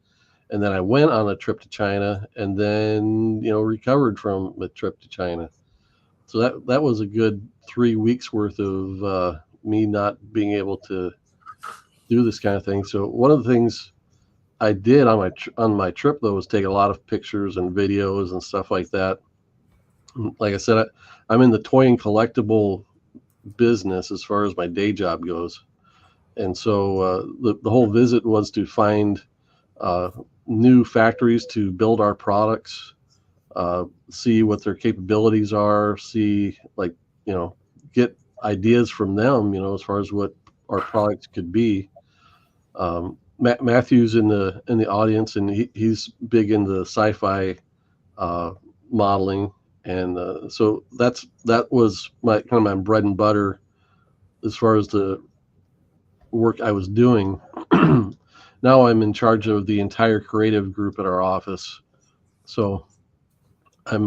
and then I went on a trip to China, and then recovered from the trip to China. So that was a good 3 weeks worth of me not being able to do this kind of thing. So one of the things I did on my trip though was take a lot of pictures and videos and stuff like that. Like I said, I'm in the toy and collectible business as far as my day job goes, and so the whole visit was to find new factories to build our products, see what their capabilities are, see get ideas from them, as far as what our products could be. Matthew's in the audience, and he's big into sci-fi modeling, and so that was my kind of my bread and butter as far as the work I was doing. Now I'm in charge of the entire creative group at our office, so I'm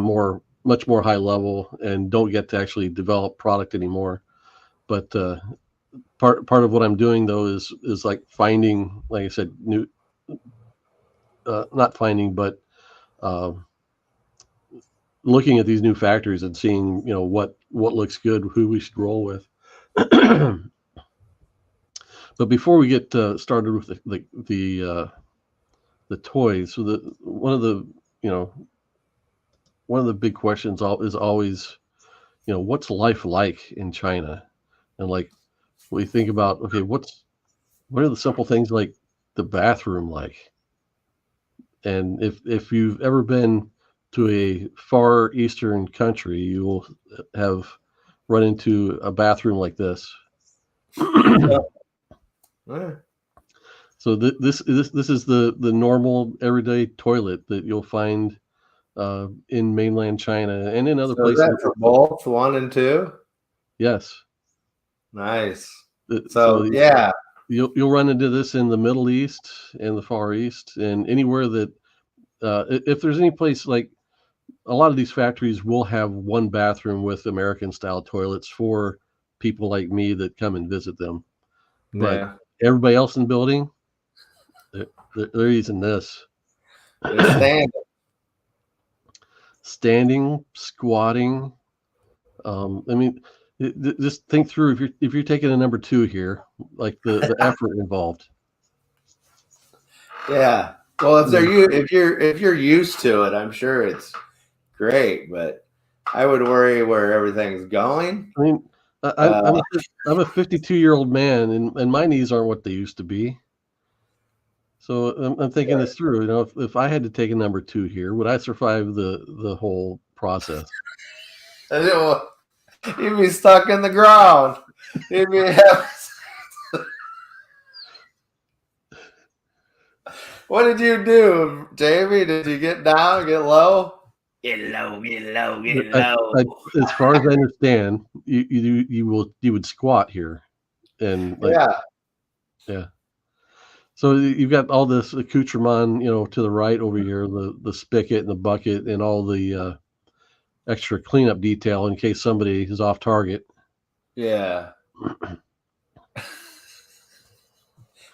much more high level and don't get to actually develop product anymore. But part of what I'm doing though is like finding, like I said, new not finding, but looking at these new factories and seeing what looks good, who we should roll with. But before we get started with the toys, so one of the big questions is always, what's life like in China? And like we think about, okay, what are the simple things like the bathroom like? And if you've ever been to a far eastern country, you will have run into a bathroom like this. So this is the normal everyday toilet that you'll find in mainland China and in other places. Is that for both 1 and 2? Yes. Nice. So yeah, you'll run into this in the Middle East and the Far East, and anywhere that if there's any place, like a lot of these factories will have one bathroom with American style toilets for people like me that come and visit them. But everybody else in the building, they're using this. They're standing, squatting. I mean, just think through if you're taking a number 2 here, like the effort involved. Yeah. Well, if you're used to it, I'm sure it's great. But I would worry where everything's going. I mean, I'm a 52-year-old man, and my knees aren't what they used to be. So I'm thinking this through. If I had to take a number 2 here, would I survive the whole process? You'd be stuck in the ground. You'd be What did you do, Jamie? Did you get down, get low? Get low. As far as I understand, you would squat here, and yeah. So you've got all this accoutrement, to the right over here, the spigot and the bucket and all the extra cleanup detail in case somebody is off target. Yeah.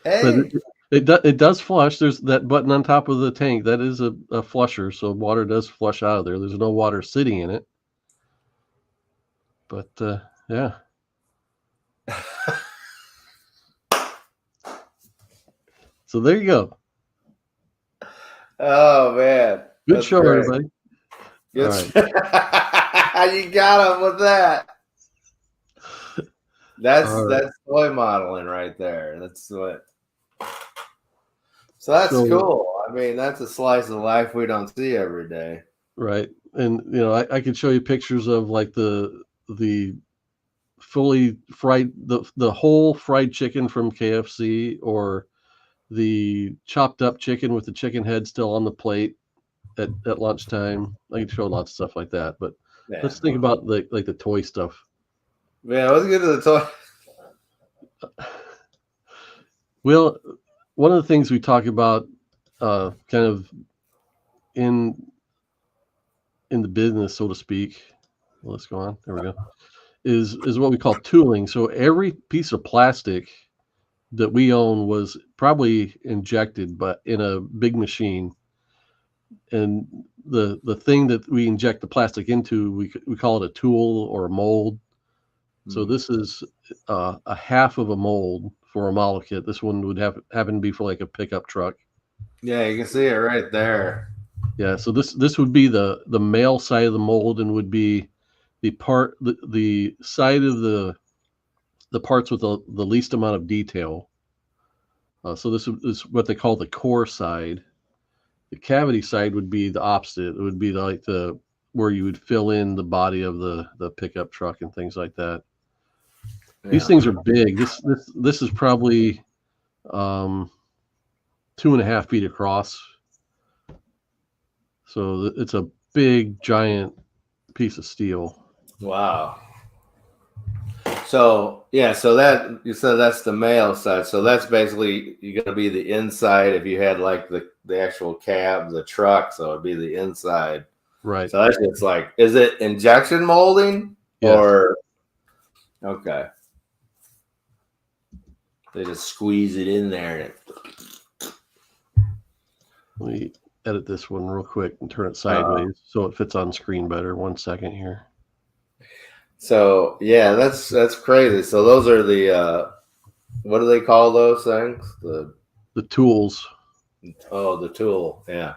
Hey. But it does flush. There's that button on top of the tank. That is a flusher, so water does flush out of there. There's no water sitting in it. But yeah. So there you go. Oh man. Good show, great. Everybody. Good. Right. You got him with that. That's toy modeling right there. That's what. So that's cool. I mean, that's a slice of life we don't see every day. Right. And I could show you pictures of like the fully fried the whole fried chicken from KFC, or the chopped up chicken with the chicken head still on the plate at lunchtime. I can show lots of stuff like that, but let's think about the toy stuff. Yeah, let's get to the toy. Well, one of the things we talk about kind of in the business, so to speak. Well, let's go on. There we go. Is what we call tooling. So every piece of plastic that we own was probably injected, but in a big machine. And the thing that we inject the plastic into, we call it a tool or a mold. So this is a half of a mold for a model kit. This one would happen to be for like a pickup truck. Yeah, you can see it right there. Yeah, so this would be the male side of the mold, and would be the side of the parts with the least amount of detail. So this is what they call the core side. The cavity side would be the opposite. It would be like where you would fill in the body of the pickup truck and things like that. Yeah. These things are big. This is probably 2.5 feet across. So it's a big, giant piece of steel. Wow. So yeah, so that you said that's the male side. So that's basically you're gonna be the inside if you had like the actual cab, the truck. So it'd be the inside. Right. So that's just like, is it injection molding or okay? They just squeeze it in there. Let me edit this one real quick and turn it sideways so it fits on screen better. 1 second here. So yeah, that's crazy. So those are the what do they call those things? The tools. Oh, the tool. Yeah.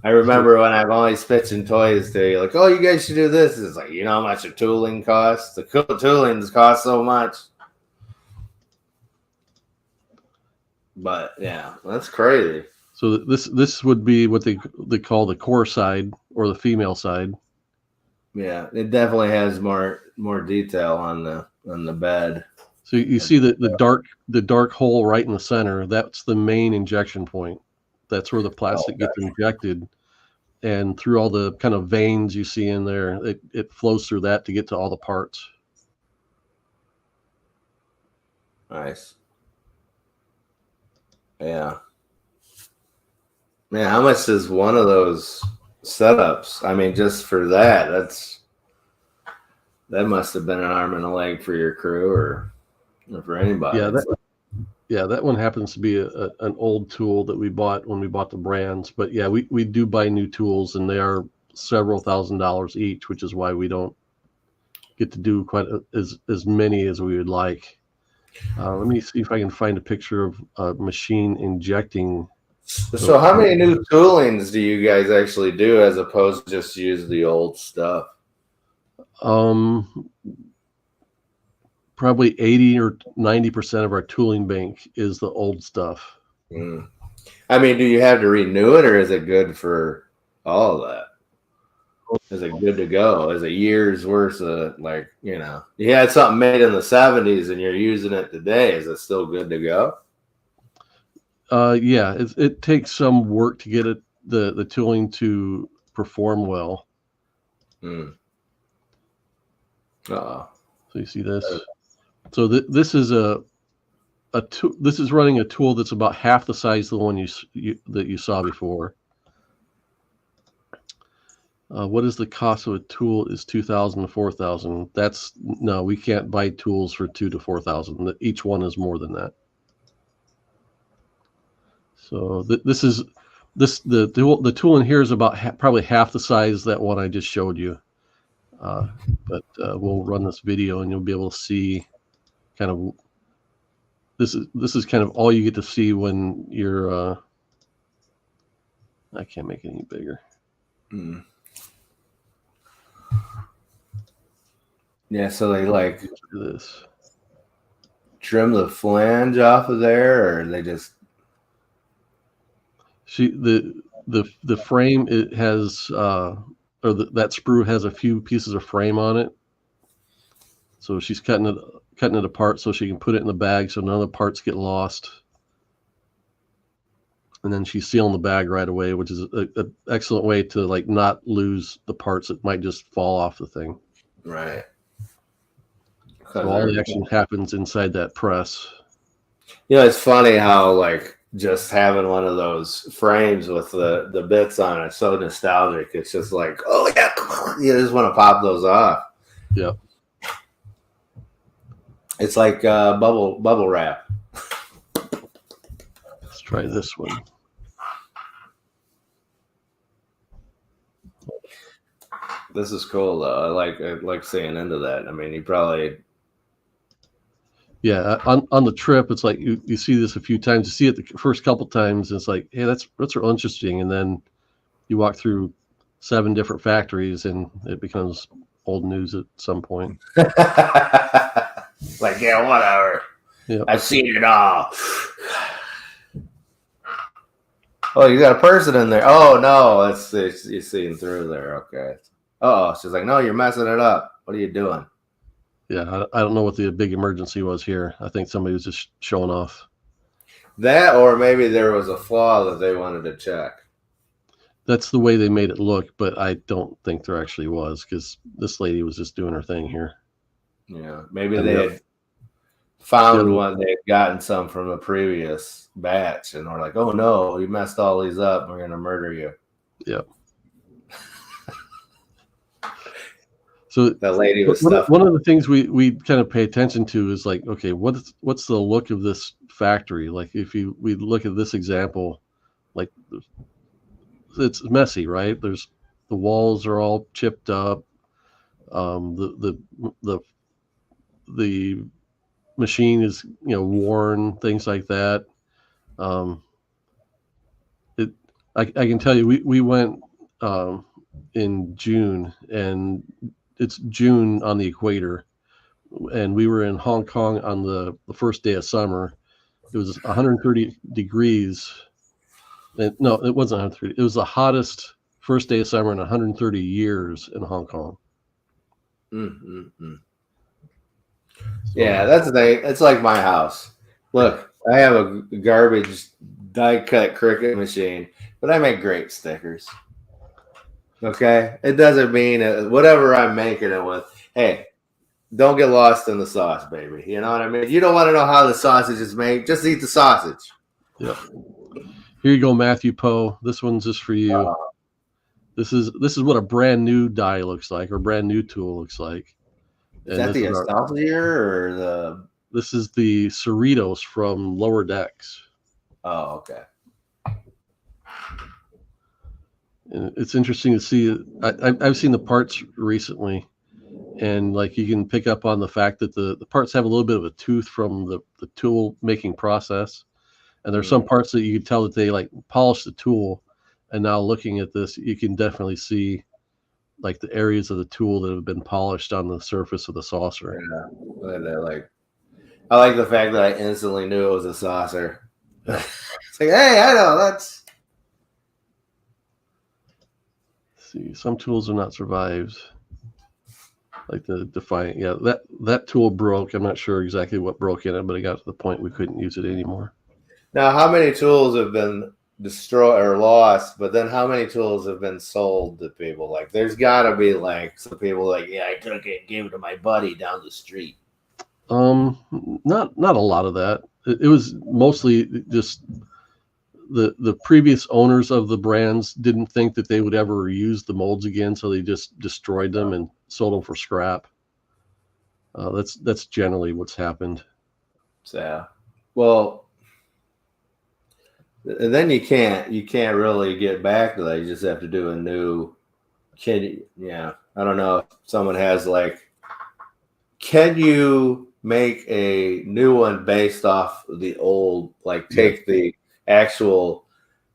I remember when I'm always pitching toys to you, like, oh, you guys should do this. It's like, you know how much a tooling costs? The toolings cost so much. But yeah, that's crazy. So this would be what they call the core side, or the female side. Yeah, it definitely has more detail on the bed. So you see the dark hole right in the center. That's the main injection point. That's where the plastic gets injected, and through all the kind of veins you see in there, it flows through that to get to all the parts. Nice. Yeah. Man, how much is one of those setups? I mean, just for that must have been an arm and a leg for your crew or for anybody. Yeah, that one happens to be an old tool that we bought when we bought the brands. But yeah, we do buy new tools, and they are several $1,000s each, which is why we don't get to do quite as many as we would like. Let me see if I can find a picture of a machine injecting. So how many new toolings do you guys actually do as opposed to just use the old stuff? Probably 80 or 90% of our tooling bank is the old stuff. I mean, do you have to renew it, or is it good for all of that? Is it good to go? Is it years worth of, like, you had something made in the 70s and you're using it today? Is it still good to go? Yeah, it takes some work to get the tooling to perform well. So you see this. So this is this is running a tool that's about half the size of the one that you saw before. What is the cost of a tool? Is $2,000 to $4,000? No, we can't buy tools for $2,000 to $4,000. Each one is more than that. So the tool in here is about probably half the size that one I just showed you. But we'll run this video and you'll be able to see kind of this is kind of all you get to see when you're I can't make it any bigger. Yeah, so they like this. trim the flange off of there, or they just The frame, it has that sprue has a few pieces of frame on it. So she's cutting it apart so she can put it in the bag so none of the parts get lost. And then she's sealing the bag right away, which is an excellent way to like not lose the parts that might just fall off the thing. right. So all the action happens inside that press. You know, it's funny how like just having one of those frames with the bits on it, so nostalgic. It's just like, oh yeah, come on. You just want to pop those off. Yep. It's like bubble wrap. Let's try this one. This is cool though. I like seeing into that. I mean, you probably on the trip, it's like you see this a few times. You see it the first couple times, and it's like, hey, that's real interesting. And then you walk through 7 different factories, and it becomes old news at some point. like, yeah, whatever. Yep. I've seen it all. Oh, you got a person in there. Oh no, you're seeing through there. Okay. Oh, she's like, no, you're messing it up. What are you doing? Yeah, I don't know what the big emergency was here. I think somebody was just showing off. That, or maybe there was a flaw that they wanted to check. That's the way they made it look, but I don't think there actually was, because this lady was just doing her thing here. Yeah, maybe they had found one. They had gotten some from a previous batch, and we're like, oh no, you messed all these up. We're going to murder you. Yep. So that lady was one of the things we kind of pay attention to is like, okay, what's the look of this factory? Like if we look at this example, like it's messy, right? There's the walls are all chipped up. The machine is worn, things like that. I can tell you, we went in June, and it's June on the equator, and we were in Hong Kong on the first day of summer. It was 130 degrees. No, it wasn't 130. It was the hottest first day of summer in 130 years in Hong Kong. Yeah, that's the thing. It's like my house. Look, I have a garbage die-cut Cricut machine, but I make great stickers. Okay? It doesn't mean whatever I'm making it with, hey, don't get lost in the sauce, baby. You know what I mean? You don't want to know how the sausage is made. Just eat the sausage. Yep. Here you go, Matthew Poe. This one's just for you. This is what a brand new die looks like, or brand new tool looks like. Is that the Excelsior or the? This is the Cerritos from Lower Decks. Oh, okay. And it's interesting to see. I've seen the parts recently, and like you can pick up on the fact that the parts have a little bit of a tooth from the tool making process, and there's some parts that you can tell that they like polished the tool, and now looking at this, you can definitely see like the areas of the tool that have been polished on the surface of the saucer. Yeah, I like the fact that I instantly knew it was a saucer. It's like, hey, I know that's. See, some tools are not survived. Like the Defiant, yeah, that tool broke. I'm not sure exactly what broke in it, but it got to the point we couldn't use it anymore. Now, how many tools have been destroyed or lost? But then, how many tools have been sold to people? Like, there's got to be like some people like, yeah, I took it and gave it to my buddy down the street. Not a lot of that. It was mostly just the previous owners of the brands didn't think that they would ever use the molds again, so they just destroyed them and sold them for scrap. That's generally what's happened. So, well, and then you can't really get back to that. You just have to do a new. Yeah, I don't know if someone has like. Can you make a new one based off the old? Like take the actual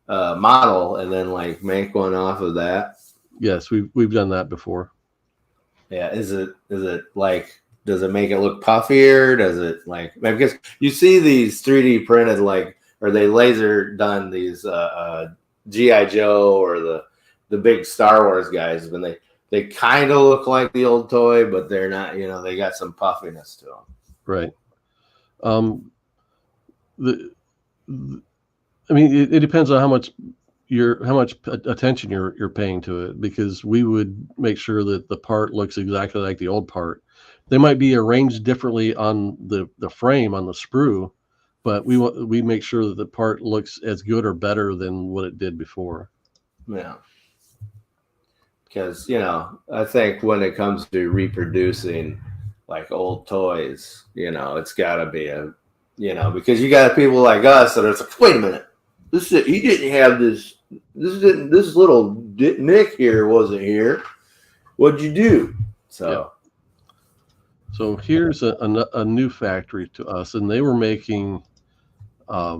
model and then like make one off of that? Yes, we've done that before. Yeah. Is it like, does it make it look puffier? Does it like, because you see these 3D printed, like, or they laser done these G.I. Joe or the big Star Wars guys, when they kind of look like the old toy, but they're not, they got some puffiness to them. Right. I mean, it depends on how much attention you're paying to it, because we would make sure that the part looks exactly like the old part. They might be arranged differently on the frame, on the sprue, but we make sure that the part looks as good or better than what it did before. Yeah. Because, I think when it comes to reproducing like old toys, it's got to be because you got people like us that are like, wait a minute, he didn't have this. This little Nick here wasn't here. What'd you do? So, So here's a new factory to us, and they were making, they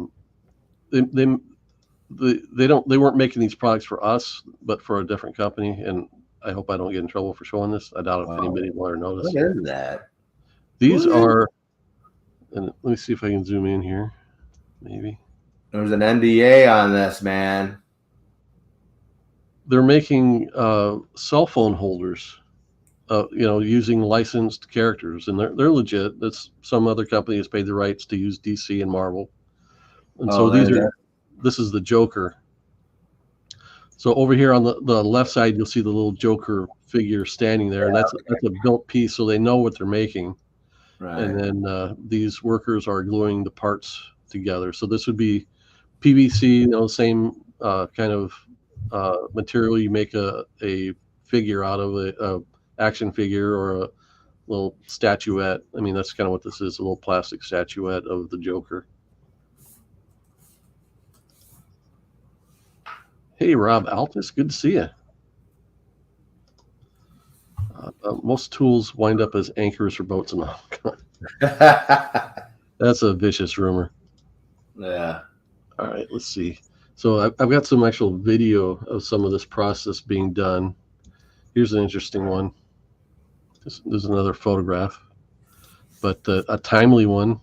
weren't making these products for us, but for a different company. And I hope I don't get in trouble for showing this. I doubt if anybody will ever notice. What is that? These are, and let me see if I can zoom in here. Maybe there's an NDA on this, man. They're making cell phone holders, using licensed characters, and they're legit. That's some other company has paid the rights to use DC and Marvel, and so this is the Joker. So over here on the left side, you'll see the little Joker figure standing there, and that's a built piece, so they know what they're making. Right. And then these workers are gluing the parts together. So this would be PVC, same kind of material you make a figure out of, a action figure or a little statuette. I mean, that's kind of what this is, a little plastic statuette of the Joker. Hey, Rob Altus, good to see you. Most tools wind up as anchors for boats and all. That's a vicious rumor. Yeah. All right, let's see. So I've got some actual video of some of this process being done. Here's an interesting one. There's another photograph, but a timely one.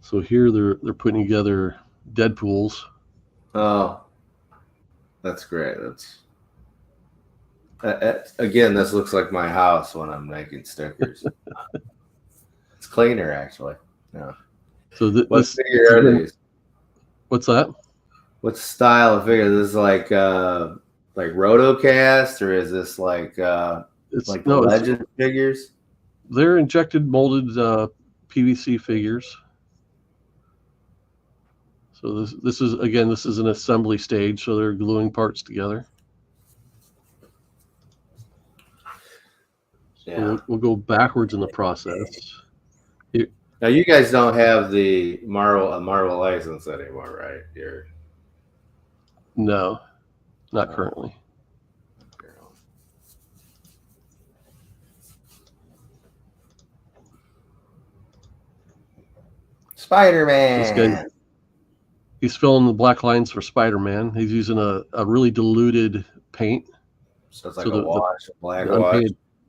So here they're putting together Deadpools. Oh, that's great. Again, this looks like my house when I'm making stickers. It's cleaner, actually. Yeah. So what figure are these? What's that? What style of figure? This is like Rotocast, or is this like Legend figures? They're injected molded PVC figures. So this is an assembly stage, so they're gluing parts together. Yeah. So we'll go backwards in the process. Now you guys don't have the Marvel license anymore, right? No, not currently. Spider-Man. This guy, he's filling the black lines for Spider-Man. He's using a really diluted paint. So it's like a wash, black wash.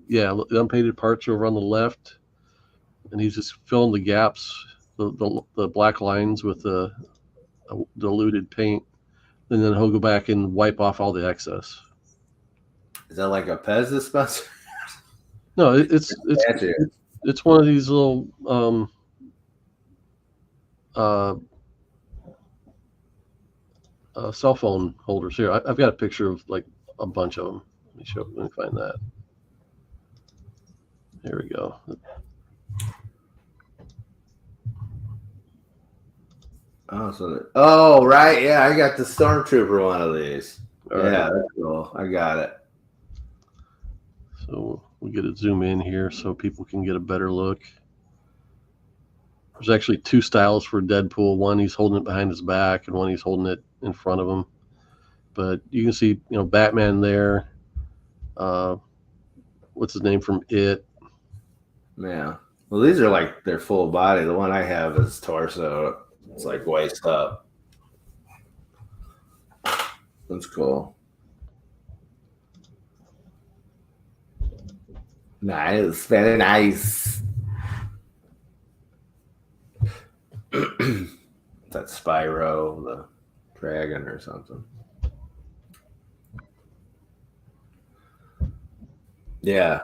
Yeah, the unpainted parts are over on the left, and he's just filling the gaps, the black lines with a diluted paint, and then he'll go back and wipe off all the excess. Is that like a Pez dispenser? No, it's one of these little cell phone holders. Here, I've got a picture of like a bunch of them. Let me find that. There we go. Oh, right. Yeah, I got the Stormtrooper one of these. Yeah, that's cool. I got it. So we get to zoom in here so people can get a better look. There's actually two styles for Deadpool. One, he's holding it behind his back, and one, he's holding it in front of him. But you can see, Batman there. What's his name from It? Yeah. Well, these are like their full body. The one I have is torso. It's like waist up. That's cool. Nice, very nice. That Spyro, the dragon or something. Yeah.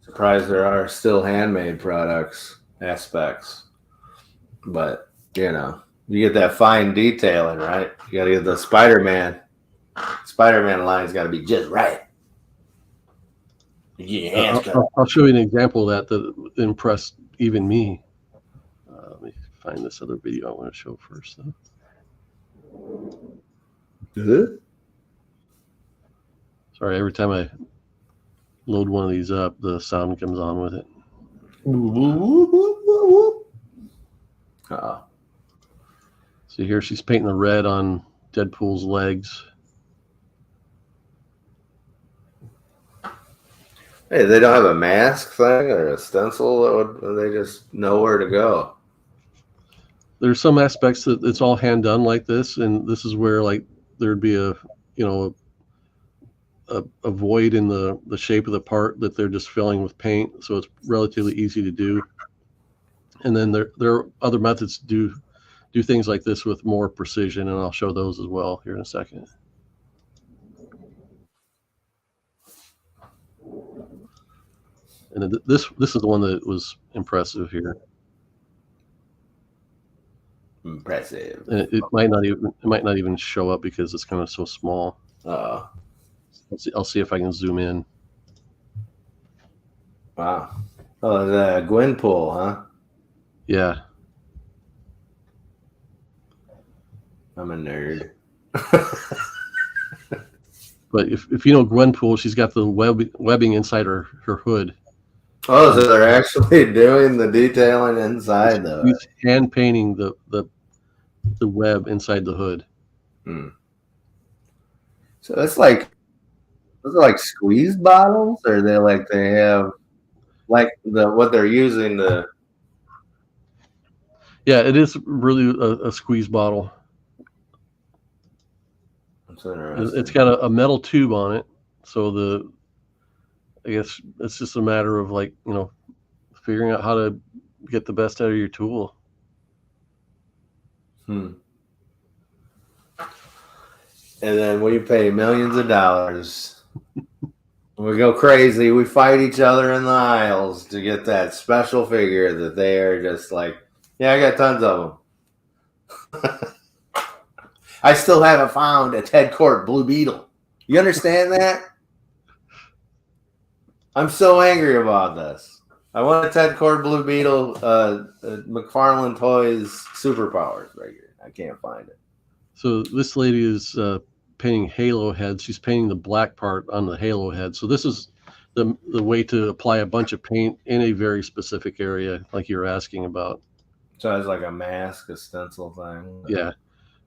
Surprised there are still handmade products aspects. But, you know, you get that fine detailing, right? You got to get the Spider-Man line's got to be just right. I'll show you an example of that impressed even me. Let me find this other video I want to show first, though. Sorry, every time I load one of these up, the sound comes on with it. See here, she's painting the red on Deadpool's legs. Hey, they don't have a mask thing or a stencil? They just know where to go. There's some aspects that it's all hand done like this, and this is where like there'd be a void in the shape of the part that they're just filling with paint, so it's relatively easy to do. And then there are other methods to do things like this with more precision, and I'll show those as well here in a second. And this is the one that was impressive here. Impressive. And it might not even show up because it's kind of so small. I'll see if I can zoom in. Wow. Oh, the Gwenpool, huh? Yeah. I'm a nerd. But if you know Gwenpool, she's got the webbing inside her hood. Oh, so they're actually doing the detailing inside though. He's hand painting the web inside the hood. So it's like, those are like squeeze bottles, or they have like what they're using to. Yeah, it is really a squeeze bottle. That's interesting. It's got a metal tube on it, so I guess it's just a matter of figuring out how to get the best out of your tool. And then we pay millions of dollars. We go crazy. We fight each other in the aisles to get that special figure that they are just like, yeah, I got tons of them. I still haven't found a Ted Kord Blue Beetle. You understand that? I'm so angry about this. I want a Ted Kord Blue Beetle, McFarlane Toys Superpowers right here. I can't find it. So this lady is painting halo heads. She's painting the black part on the halo head. So this is the way to apply a bunch of paint in a very specific area, like you're asking about. So it's like a mask, a stencil thing. Yeah,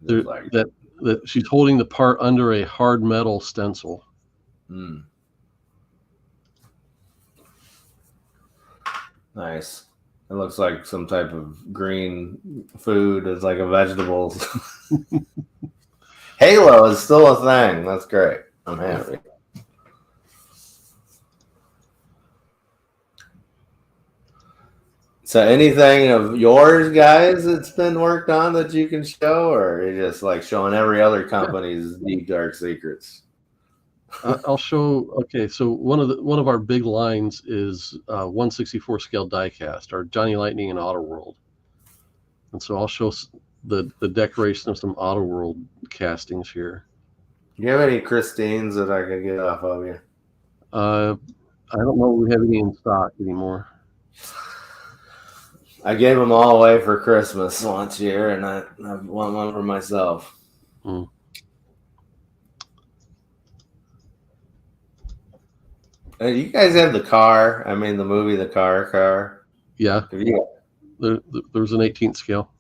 that she's holding the part under a hard metal stencil. Nice. It looks like some type of green food. It's like a vegetables. Halo is still a thing. That's great. I'm happy. So anything of yours, guys, that's been worked on that you can show, or are you just like showing every other company's deep dark secrets? I'll show. Okay, so one of our big lines is 1/64 scale die cast, our Johnny Lightning and Auto World, and so I'll show the decoration of some Auto World castings here. Do you have any Christines that I could get off of you? I don't know if we have any in stock anymore. I gave them all away for Christmas once year, and I want one for myself. You guys have the car. I mean, the movie, The Car. Yeah. There's an 18th scale.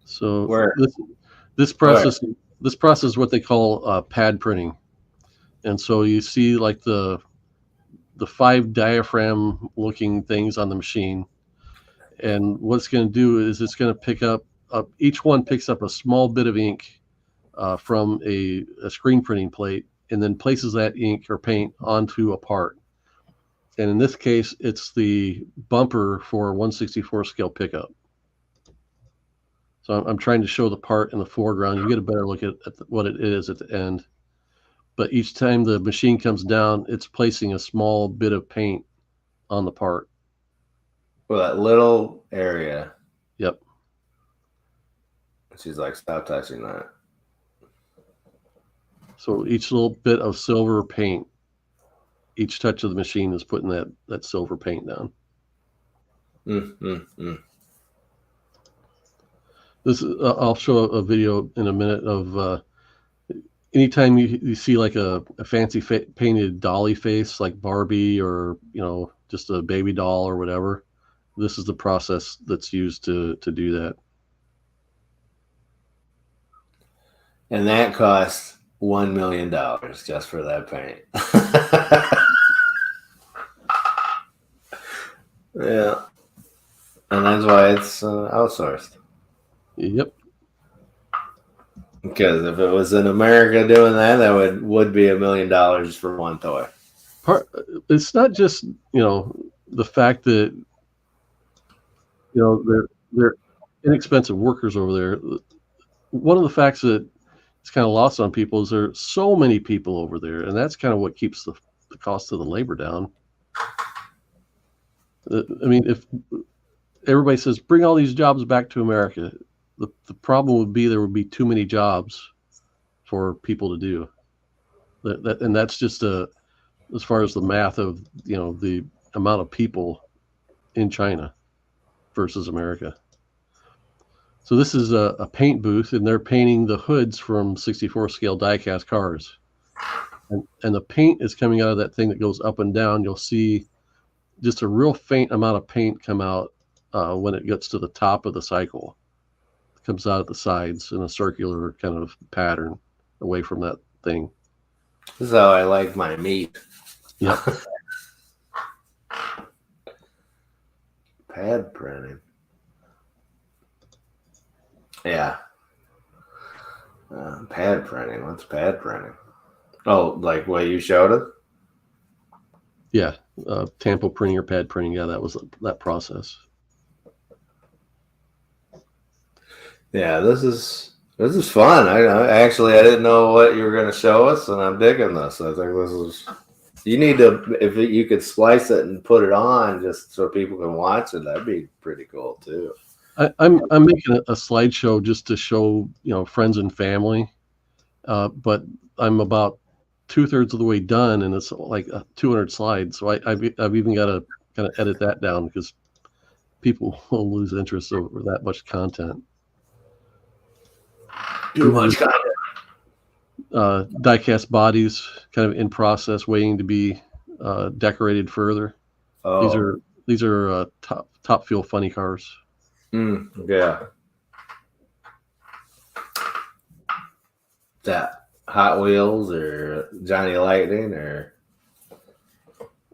So this process is what they call pad printing, and so you see like the 5 diaphragm looking things on the machine, and what it's going to do is it's going to pick up each one picks up a small bit of ink, from a screen printing plate and then places that ink or paint onto a part. And in this case, it's the bumper for a 1/64 scale pickup. So I'm trying to show the part in the foreground. You get a better look at what it is at the end. But each time the machine comes down, it's placing a small bit of paint on the part. For that little area. Yep. She's like, stop touching that. So each little bit of silver paint, each touch of the machine is putting that silver paint down. This I'll show a video in a minute of anytime you see like a fancy painted dolly face like Barbie or just a baby doll or whatever. This is the process that's used to do that. And that costs $1 million just for that paint. Yeah. And that's why it's outsourced. Yep. Because if it was in America doing that, that would be $1 million for one toy. It's not just the fact that they're inexpensive workers over there. One of the facts that it's kind of lost on people is there are so many people over there, and that's kind of what keeps the cost of the labor down. I mean, if everybody says bring all these jobs back to America, the problem would be there would be too many jobs for people to do. And that's just as far as the math of the amount of people in China versus America. So this is a paint booth, and they're painting the hoods from 64 scale die-cast cars. And the paint is coming out of that thing that goes up and down. You'll see just a real faint amount of paint come out when it gets to the top of the cycle. It comes out at the sides in a circular kind of pattern away from that thing. This is how I like my meat. Yep. Pad printing. Yeah. Pad printing. What's pad printing? Oh, like what you showed it? Yeah. Tampo printing or pad printing. Yeah, that was that process. Yeah, this is fun. I didn't know what you were going to show us, and I'm digging this. I think this is. You need to, if you could splice it and put it on just so people can watch it, that'd be pretty cool too. I'm making a slideshow just to show friends and family, but I'm about 2/3 of the way done, and it's like 200 slides. So I've even got to kind of edit that down because people will lose interest over that much content. Too much content. Die-cast bodies kind of in process, waiting to be decorated further. Oh. These are top fuel funny cars. Yeah. That Hot Wheels or Johnny Lightning or?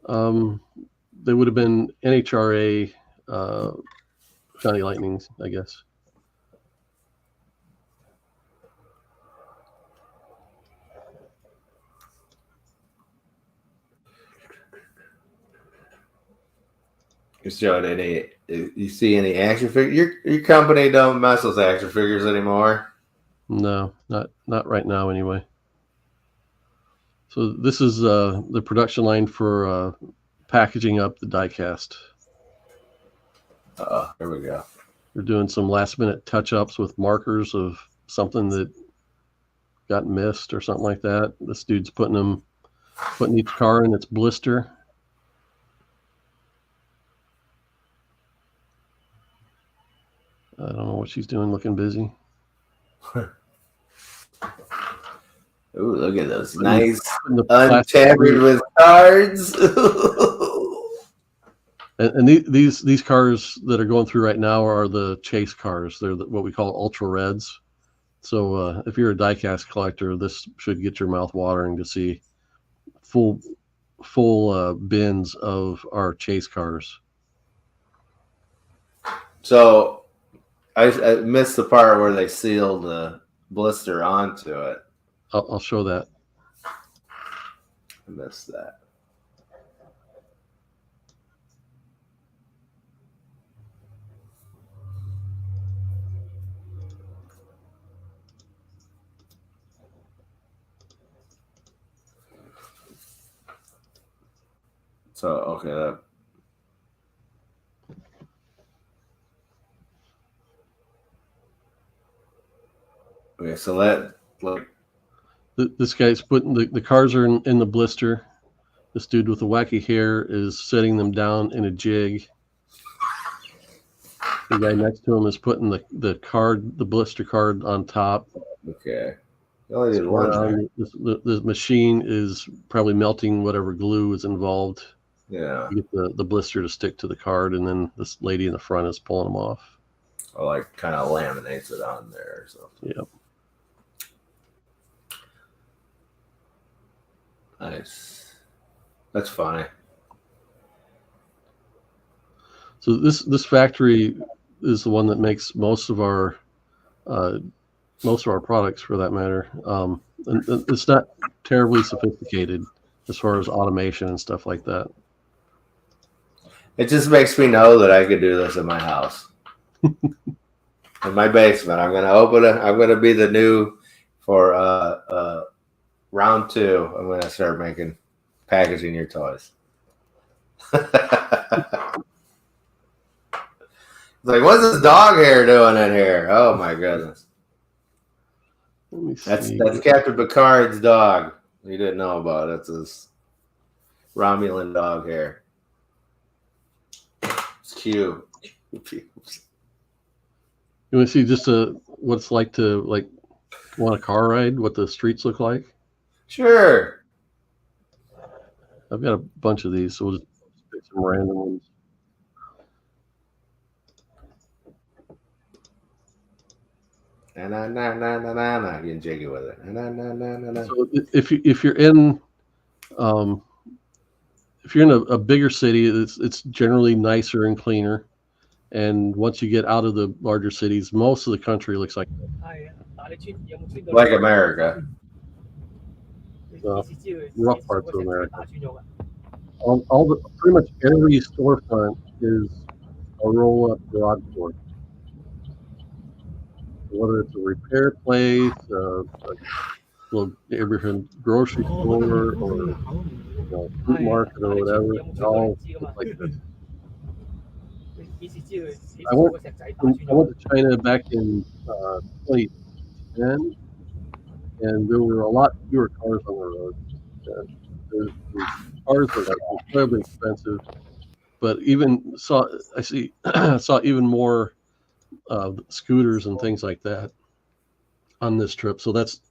They would have been NHRA Johnny Lightnings, I guess. You see any action figure? Your company don't mess with action figures anymore? No, not right now anyway. So this is the production line for packaging up the die-cast. Here we go. We're doing some last-minute touch-ups with markers of something that got missed or something like that. This dude's putting each car in its blister. I don't know what she's doing, looking busy. Ooh, look at those nice untabbered with cards. and these cars that are going through right now are the chase cars. They're what we call ultra reds. So if you're a die-cast collector, this should get your mouth watering to see full bins of our chase cars. So I missed the part where they sealed the blister onto it. I'll show that. I missed that. So okay, so that like This guy's putting the cars are in the blister. This dude with the wacky hair is setting them down in a jig. The guy next to him is putting the blister card on top. okay. I only did one there. The machine is probably melting whatever glue is involved. Yeah. To get the blister to stick to the card, and then this lady in the front is pulling them off. Or like kind of laminates it on there or something. Yep. Nice. That's funny. So this factory is the one that makes most of our products, for that matter. And it's not terribly sophisticated as far as automation and stuff like that. It just makes me know that I could do this in my house. In my basement. I'm gonna be the new for round 2. I'm gonna start packaging your toys. It's like, what's this dog hair doing in here? Oh my goodness. Let me see. That's Captain Picard's dog. You didn't know about it. It's his Romulan dog hair. It's cute. You want to see just what it's like to want a car ride? What the streets look like? Sure. I've got a bunch of these, so we'll just pick some random ones. Getting jiggy with it. So if you're in a bigger city, it's generally nicer and cleaner. And once you get out of the larger cities, most of the country looks like America. Rough parts of America. Pretty much every storefront is a roll-up garage door. Whether it's a repair place, a little neighborhood grocery store, or food market or whatever, it all looks like this. I went to China back in 2010, and there were a lot fewer cars on the road. The cars were incredibly expensive, but I saw even more scooters and things like that on this trip. So that's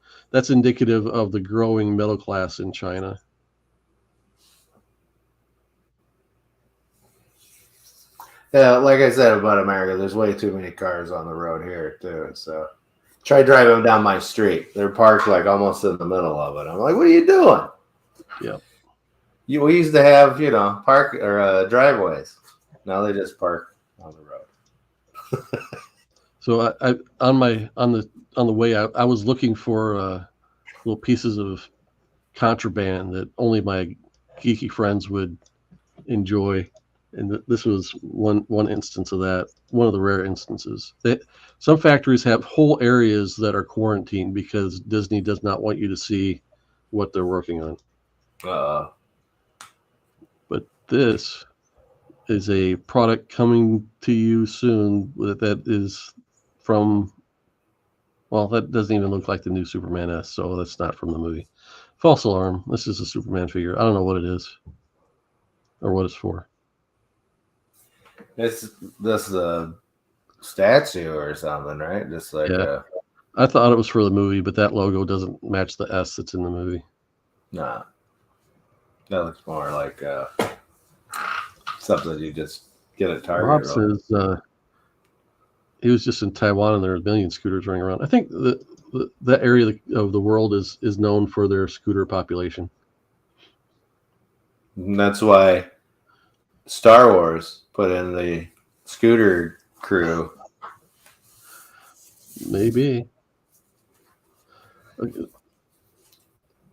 indicative of the growing middle class in China. Yeah, like I said about America, there's way too many cars on the road here too. So try driving them down my street. They're parked like almost in the middle of it. I'm like, what are you doing? Yeah. We used to have, park or driveways. Now they just park on the road. So I on the way I was looking for little pieces of contraband that only my geeky friends would enjoy, and this was one instance of that. One of the rare instances. Some factories have whole areas that are quarantined because Disney does not want you to see what they're working on. But this is a product coming to you soon that is from, well, that doesn't even look like the new Superman S, so that's not from the movie. False alarm. This is a Superman figure. I don't know what it is or what it's for. This is a statue or something, right? Just like I thought it was for the movie, but that logo doesn't match the S that's in the movie. Nah. That looks more like something you just get at Target. Rob says he was just in Taiwan and there are a million scooters running around. I think that area of the world is known for their scooter population. And that's why Star Wars put in the scooter crew. Maybe.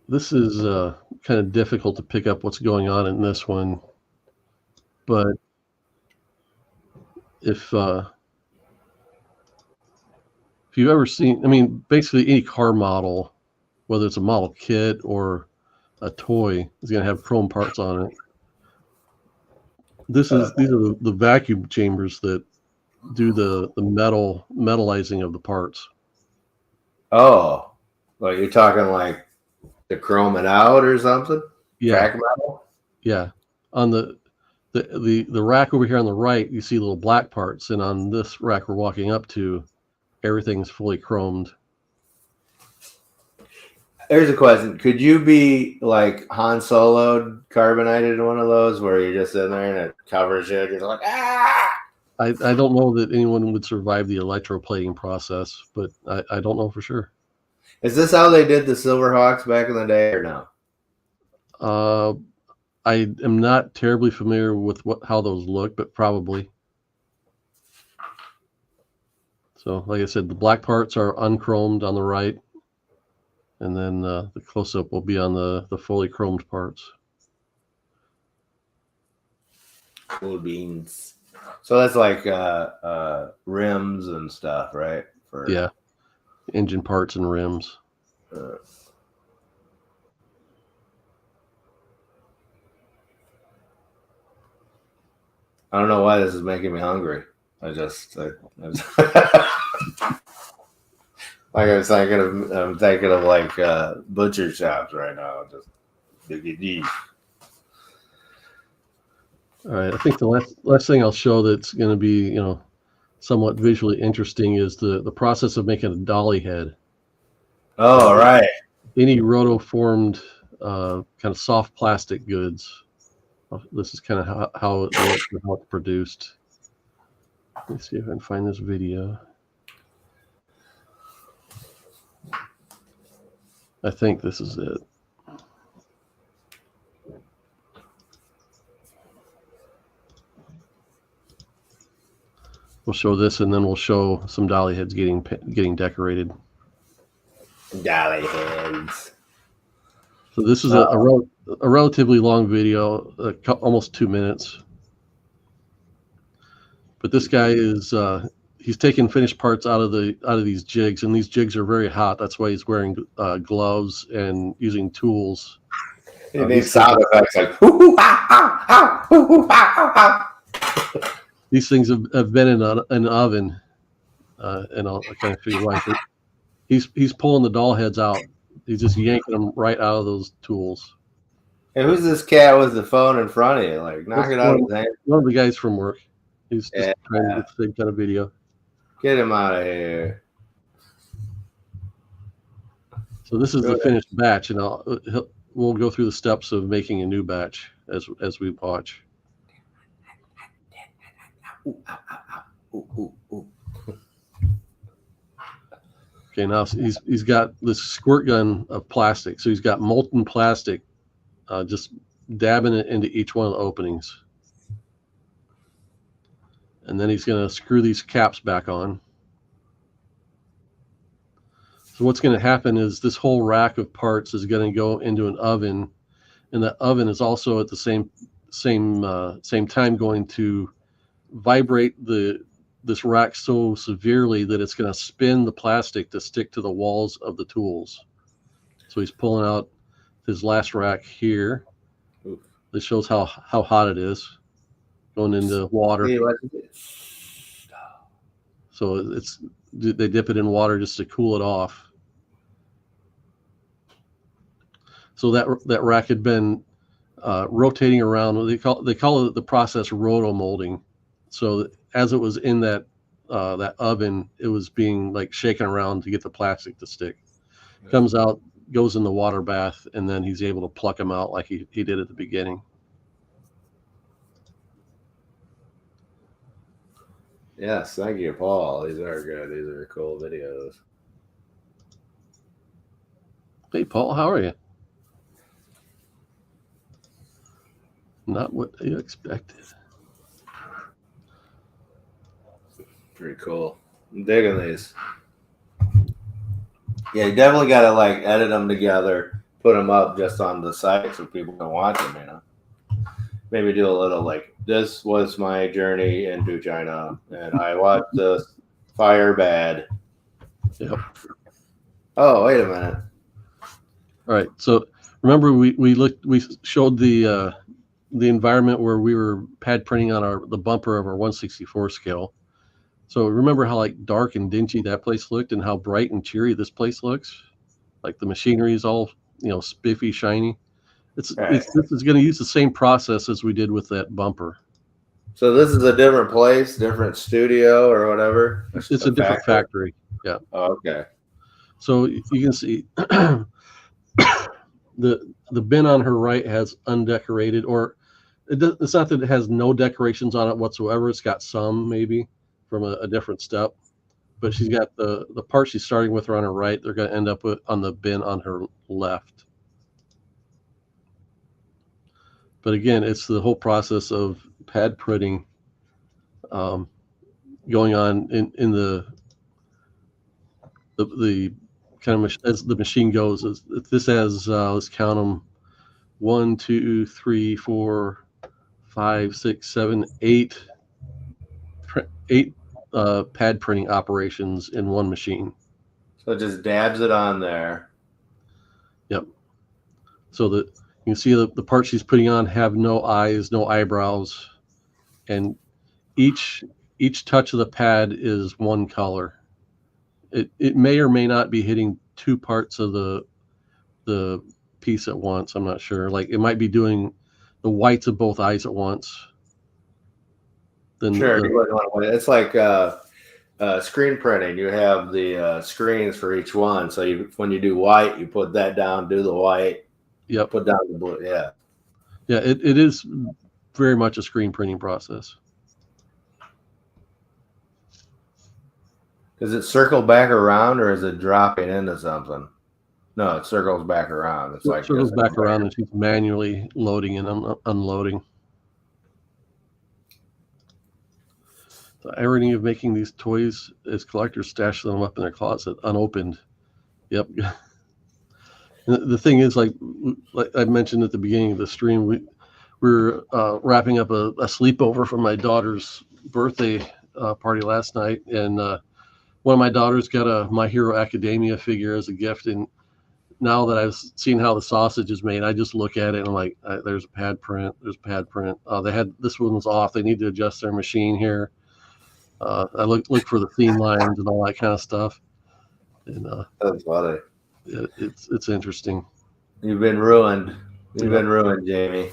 This is kind of difficult to pick up what's going on in this one, but if you've ever seen, I mean, basically any car model, whether it's a model kit or a toy, is going to have chrome parts on it. These are the vacuum chambers that do the metallizing of the parts. Oh, like you're talking like the chroming out or something? Yeah. Crack metal? Yeah. On the rack over here on the right, you see little black parts, and on this rack we're walking up to, everything's fully chromed. Here's a question. Could you be like Han Solo carbonated in one of those where you're just in there and it covers you? You're like, ah! I don't know that anyone would survive the electroplating process, but I don't know for sure. Is this how they did the Silverhawks back in the day or no? I am not terribly familiar with how those look, but probably. So, like I said, the black parts are unchromed on the right, and then the close-up will be on the fully chromed parts. Cool beans. So that's like rims and stuff, right? Yeah, engine parts and rims. I don't know why this is making me hungry. I like I'm thinking of like butcher shops right now. Just All right, I think the last thing I'll show that's going to be somewhat visually interesting is the process of making a dolly head. Oh, right. Any rotoformed kind of soft plastic goods. This is kind of how it looks and how it's produced. Let me see if I can find this video. I think this is it. We'll show this, and then we'll show some dolly heads getting decorated. Dolly heads. So this is a relatively long video, almost 2 minutes. But this guy is he's taking finished parts out of these jigs, and these jigs are very hot. That's why he's wearing gloves and using tools. He needs sound effects like hoo, ha, ha, ha, hoo, ha, ha, ha. These things have been in an oven, and I'll kind of figure why. He's pulling the doll heads out. He's just yanking them right out of those tools. Hey, who's this cat with the phone in front of you? Like, knock it out of his hand. One of the guys from work. He's just trying to get the same kind of video. Get him out of here. So this is the finished batch, and we'll go through the steps of making a new batch as we watch. Okay, now he's got this squirt gun of plastic. So he's got molten plastic, just dabbing it into each one of the openings. And then he's going to screw these caps back on. So what's going to happen is this whole rack of parts is going to go into an oven, and that oven is also at the same time going to vibrate this rack so severely that it's going to spin the plastic to stick to the walls of the tools. So he's pulling out his last rack here. This shows how hot it is going into water. So they dip it in water just to cool it off. So that rack had been rotating around. They call it the process roto molding. So as it was in that oven, it was being like shaken around to get the plastic to stick. Comes out, goes in the water bath, and then he's able to pluck them out like he did at the beginning. Yes, thank you, Paul. These are good. These are cool videos. Hey, Paul, how are you? Not what you expected. Pretty cool. I'm digging these. Yeah, you definitely got to like edit them together, put them up just on the site so people can watch them. Maybe do a little like this was my journey into China, and I watched this fire bad. Yep. Oh, wait a minute. All right. So remember we showed the environment where we were pad printing on the bumper of our 1/64 scale. So remember how like dark and dingy that place looked, and how bright and cheery this place looks. Like the machinery is all spiffy, shiny. This is going to use the same process as we did with that bumper. So this is a different place, different studio or whatever. It's a different factory. Yeah. Oh, okay. So you can see the bin on her right has undecorated, or it's not that it has no decorations on it whatsoever. It's got some maybe from a different step, but she's got the part she's starting with her on her right. They're going to end up on the bin on her left. But again, it's the whole process of pad printing going on in the kind of as the machine goes. This has let's count them: 1, 2, 3, 4, 5, 6, 7, 8 pad printing operations in one machine. So it just dabs it on there. Yep. So that you can see the parts she's putting on have no eyes, no eyebrows, and each touch of the pad is one color. It may or may not be hitting two parts of the piece at once. I'm not sure. Like it might be doing the whites of both eyes at once. Then sure, it's like screen printing. You have the screens for each one. So when you do white, you put that down, do the white. Yep. Put down the blue. Yeah. Yeah, it is very much a screen printing process. Does it circle back around, or is it dropping into something? No, it circles back around. It circles back around, and she's manually loading and unloading. The irony of making these toys is collectors stash them up in their closet unopened. Yep. The thing is, like I mentioned at the beginning of the stream, we're wrapping up a sleepover for my daughter's birthday party last night, and one of my daughters got a My Hero Academia figure as a gift, and now that I've seen how the sausage is made, I just look at it and I'm like, there's a pad print. There's a pad print. They had this one's off. They need to adjust their machine here. I look for the theme lines and all that kind of stuff. And that's funny. It's interesting. You've been ruined. You've been ruined, Jamie.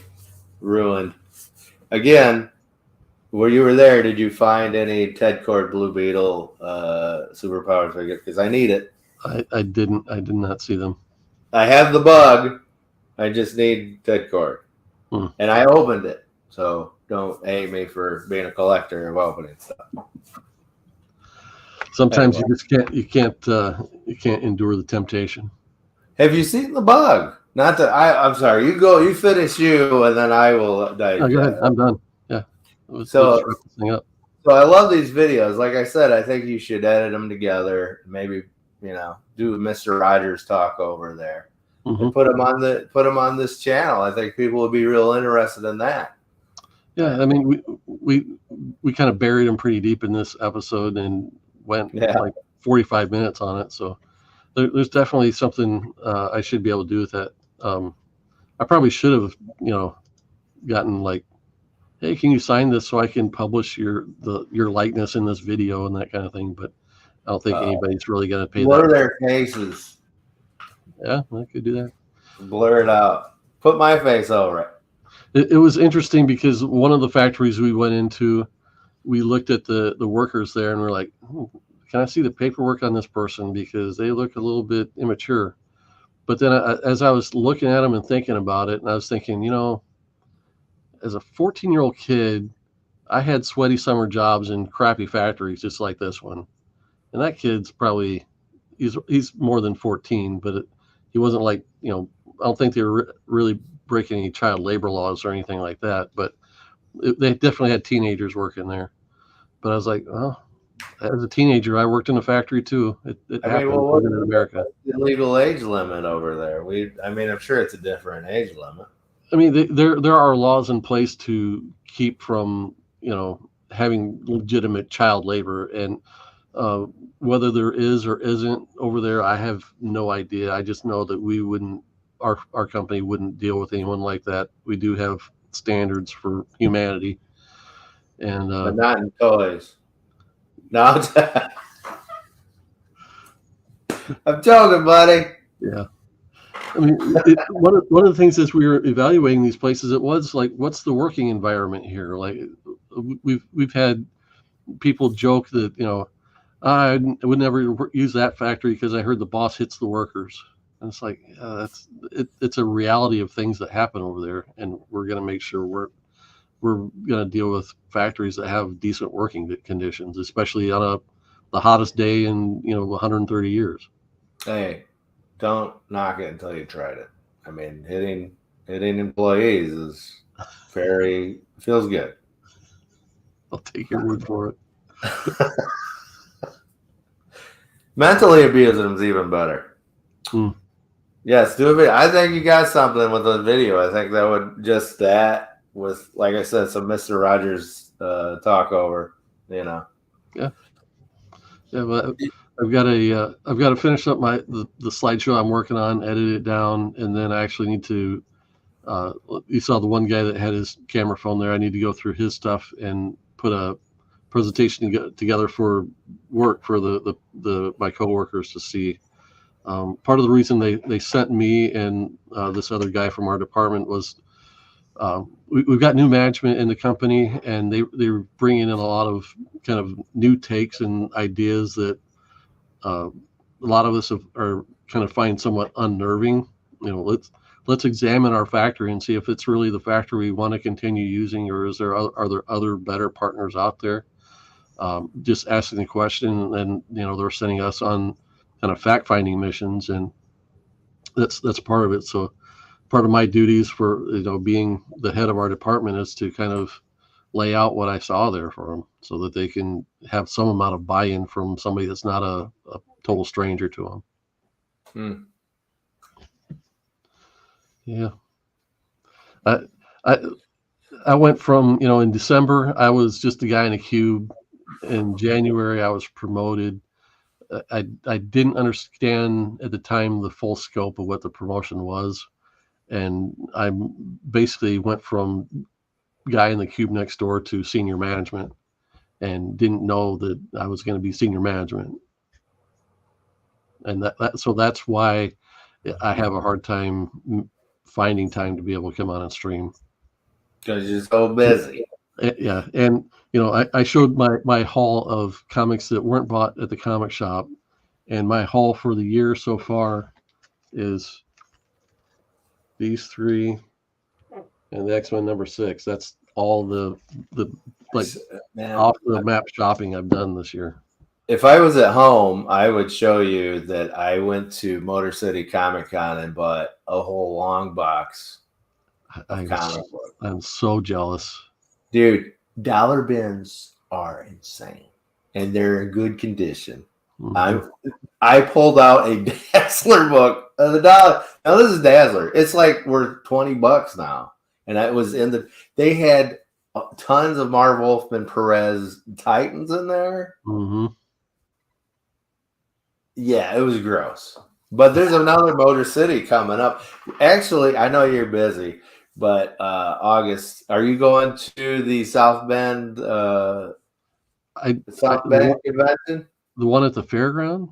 Ruined. Again, where you were there, did you find any Ted Cord Blue Beetle superpower figure? Because I need it. I did not see them. I have the bug. I just need Ted Cord. And I opened it. So don't hate me for being a collector of opening stuff. Sometimes you can't endure the temptation. Have you seen the bug? Not that I'm sorry. You finish you, and then I will digest. Go ahead. I'm done. Yeah. So I love these videos. Like I said, I think you should edit them together. Maybe do Mr. Rogers talk over there. And put them on this channel. I think people would be real interested in that. Yeah, I mean we kind of buried them pretty deep in this episode and went like 45 minutes on it. So there's definitely something I should be able to do with that. I probably should have, gotten like, hey, can you sign this so I can publish your likeness in this video and that kind of thing. But I don't think anybody's really going to pay blur their faces. Yeah, I could do that. Blur it out. Put my face over it. It was interesting because one of the factories we went into, we looked at the workers there and we're like, can I see the paperwork on this person? Because they look a little bit immature. But then as I was looking at them and thinking about it, and I was thinking, as a 14-year-old kid, I had sweaty summer jobs in crappy factories just like this one. And that kid's probably, he's more than 14, but he wasn't like, I don't think they were really breaking any child labor laws or anything like that. But they definitely had teenagers working there. But I was like, oh, As a teenager, I worked in a factory too. It I mean, happened well, living in America. what's the legal age limit over there? I mean, I'm sure it's a different age limit. I mean, there are laws in place to keep from having legitimate child labor, and uh, whether there is or isn't over there, I have no idea. I just know that we wouldn't, our company wouldn't deal with anyone like that. We do have standards for humanity, and But not in toys. No, I'm joking, buddy. yeah. I mean, one of the things as we were evaluating these places, it was like, what's the working environment here? Like, we've had people joke that I would never use that factory because I heard the boss hits the workers. And it's like, it's a reality of things that happen over there, and we're going to make sure we're going to deal with factories that have decent working conditions, especially on the hottest day in 130 years. Hey, don't knock it until you tried it. I mean, hitting employees is feels good. I'll take your word for it. Mentally abusing them is even better. Yes, do a video. I think you got something with the video. I think that would that with, like I said, some Mr. Rogers talk over. Yeah. But I've got to finish up the slideshow I'm working on, edit it down, and then I actually need to. You saw the one guy that had his camera phone there. I need to go through his stuff and put a presentation together for work for my coworkers to see. Part of the reason they sent me and this other guy from our department was we've got new management in the company, and they're bringing in a lot of kind of new takes and ideas that a lot of us are kind of find somewhat unnerving. Let's examine our factory and see if it's really the factory we want to continue using, or are there other better partners out there? Just asking the question, and they're sending us on kind of fact-finding missions, and that's part of it. So part of my duties for being the head of our department is to kind of lay out what I saw there for them, so that they can have some amount of buy-in from somebody that's not a total stranger to them. Yeah. I went from, in December, I was just a guy in a cube. In January, I was promoted. I didn't understand at the time the full scope of what the promotion was. And I basically went from guy in the cube next door to senior management, and didn't know that I was going to be senior management. And so that's why I have a hard time finding time to be able to come on and stream. Because you're so busy. Yeah. And, I showed my haul of comics that weren't bought at the comic shop, and my haul for the year so far is these three and the X-Men #6. That's all the off the map shopping I've done this year. If I was at home, I would show you that I went to Motor City Comic Con and bought a whole long box of comic books. I'm so jealous. Dude, dollar bins are insane, and they're in good condition. Mm-hmm. I pulled out a Dazzler book of the dollar. Now this is Dazzler. It's like worth $20 now, and that was they had tons of Marv Wolfman Perez Titans in there. Mm-hmm. Yeah, it was gross. But there's another Motor City coming up. Actually, I know you're busy, but August, are you going to the South Bend convention? The one at the fairground?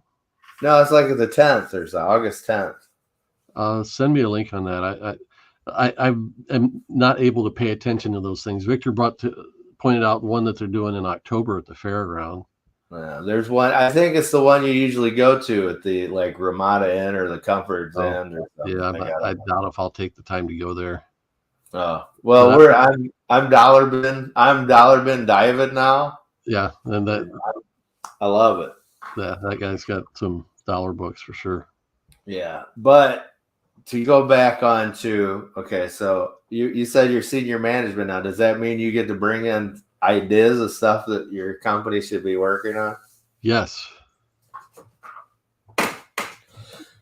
No, it's like the 10th or so, August 10th. Send me a link on that. I am not able to pay attention to those things. Victor pointed out one that they're doing in October at the fairground. Yeah, there's one. I think it's the one you usually go to at the Ramada Inn or the Comforts Inn or something. Yeah, I doubt if I'll take the time to go there. Oh well, I'm dollar bin David now. Yeah, and I love it. Yeah, that guy's got some dollar books for sure. Yeah, but to go back on to so you said you're senior management now. Does that mean you get to bring in ideas of stuff that your company should be working on? Yes.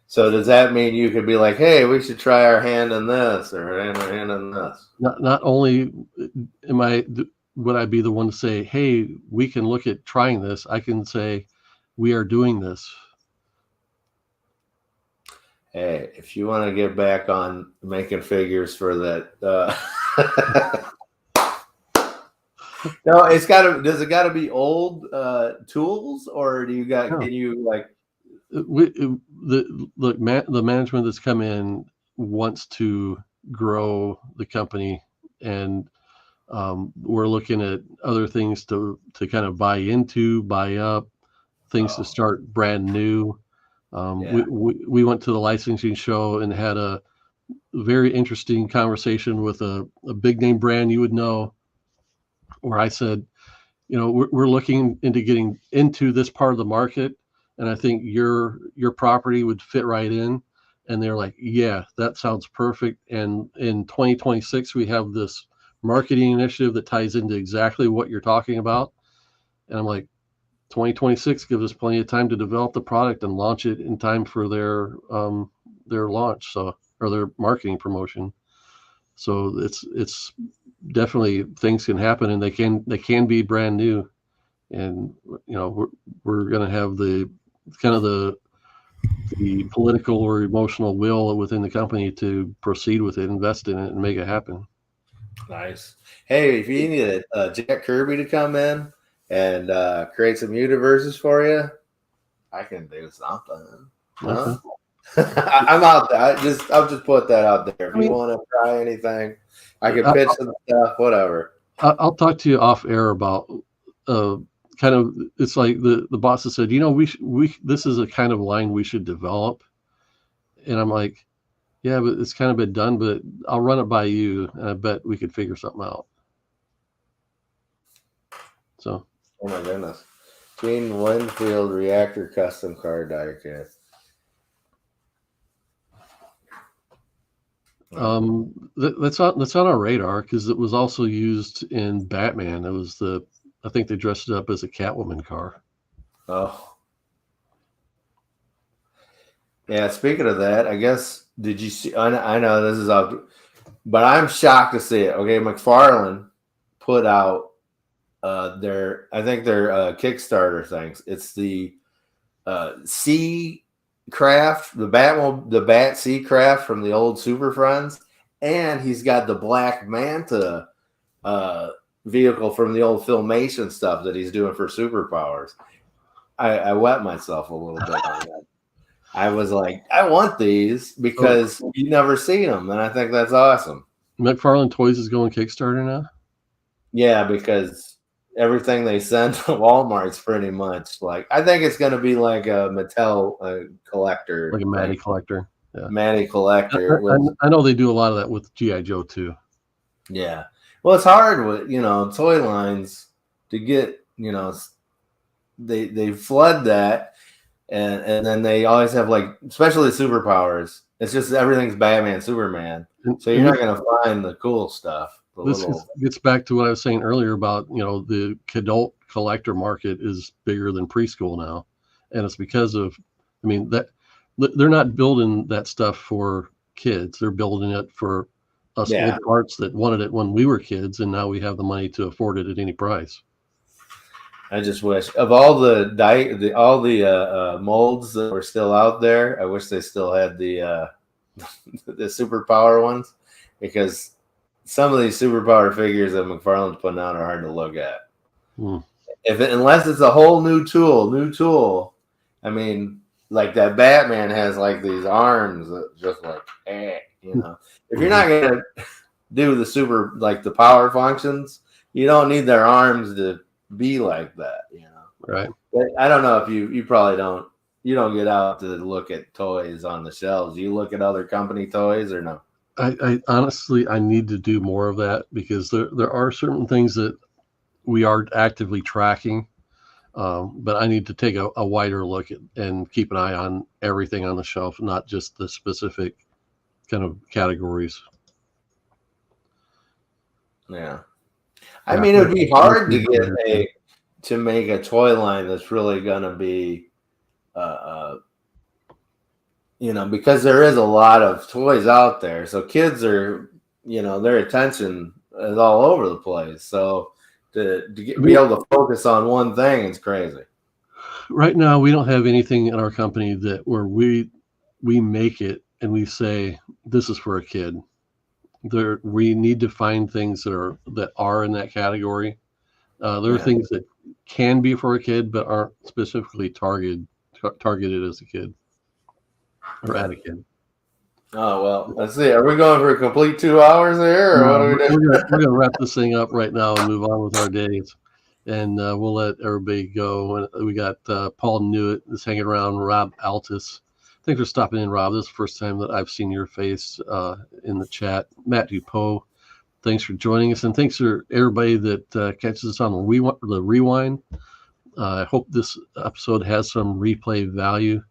So does that mean you could be like, hey, we should try our hand in this or our hand in this? Not only would I be the one to say, hey, we can look at trying this. I can say, we are doing this. Hey, if you want to get back on making figures for that, no, does it gotta be old tools, or do you got? No. Can you like? The management that's come in wants to grow the company, and we're looking at other things to kind of buy into, buy up, things to start brand new. We went to the licensing show and had a very interesting conversation with a big name brand you would know, where I said, we're looking into getting into this part of the market, and I think your property would fit right in. And they're like, yeah, that sounds perfect. And in 2026, we have this marketing initiative that ties into exactly what you're talking about. And I'm like, 2026 gives us plenty of time to develop the product and launch it in time for their launch, or their marketing promotion. So it's definitely, things can happen, and they can be brand new. And we're going to have the kind of the political or emotional will within the company to proceed with it, invest in it, and make it happen. Nice. Hey, if you need Jack Kirby to come in and create some universes for you, I can do something. Okay. Huh? I'm out there. I'll just put that out there. If you want to try anything, I can pitch some stuff, whatever. I'll talk to you off air about kind of, it's like the boss has said, this is a kind of line we should develop. And I'm like, yeah, but it's kind of been done, but I'll run it by you, and I bet we could figure something out. So. Oh my goodness. Gene Winfield reactor custom car die kit. That's on our radar, because it was also used in Batman. It was I think they dressed it up as a Catwoman car. Oh. Yeah, speaking of that, I guess, did you see? I know this is up, but I'm shocked to see it. Okay, McFarlane put out their Kickstarter things. It's the Sea Craft, the Bat Sea Craft from the old Super Friends, and he's got the Black Manta vehicle from the old Filmation stuff that he's doing for Superpowers. I wet myself a little bit on that. I was like, I want these because you never see them, and I think that's awesome. McFarlane Toys is going Kickstarter now? Yeah, because everything they send to Walmart's pretty much like, I think it's going to be like a Mattel collector. Like a Matty collector. Yeah. Matty collector. I know they do a lot of that with G.I. Joe too. Yeah. Well, it's hard with, toy lines to get, they flood that. And then they always have, like, especially Superpowers. It's just everything's Batman, Superman. So you're not going to find the cool stuff. This gets back to what I was saying earlier about, the adult collector market is bigger than preschool now. And it's because of, that they're not building that stuff for kids. They're building it for us old parts that wanted it when we were kids, and now we have the money to afford it at any price. I just wish, of all the molds that were still out there, I wish they still had the superpower ones, because some of these superpower figures that McFarlane's putting out are hard to look at. Unless it's a whole new tool. I mean, like that Batman has like these arms that just like, If you're not gonna do the power functions, you don't need their arms to be like that, Right. But I don't know if you probably don't. You don't get out to look at toys on the shelves. Do you look at other company toys or no? I honestly, I need to do more of that, because there are certain things that we are actively tracking, but I need to take a wider look at and keep an eye on everything on the shelf, not just the specific kind of categories. Yeah. I mean, it would be hard to make a toy line that's really going to be, because there is a lot of toys out there. So kids are, their attention is all over the place. So to be able to focus on one thing is crazy. Right now, we don't have anything in our company where we make it and we say this is for a kid. We need to find things that are in that category. There are things that can be for a kid but aren't specifically targeted as a kid or at a kid. Oh, well, let's see. Are we going for a complete 2 hours here, or what are we doing? We're going to wrap this thing up right now and move on with our days. And we'll let everybody go. We got Paul Newitt is hanging around, Rob Altus. Thanks for stopping in, Rob. This is the first time that I've seen your face in the chat. Matt Dupo, thanks for joining us. And thanks for everybody that catches us on the rewind. I hope this episode has some replay value.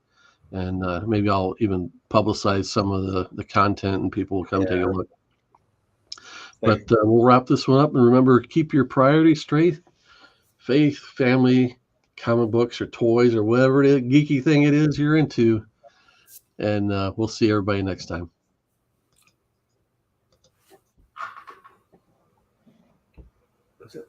And maybe I'll even publicize some of the content and people will come take a look. But we'll wrap this one up. And remember, keep your priorities straight. Faith, family, comic books, or toys, or whatever geeky thing it is you're into. And we'll see everybody next time. That's it.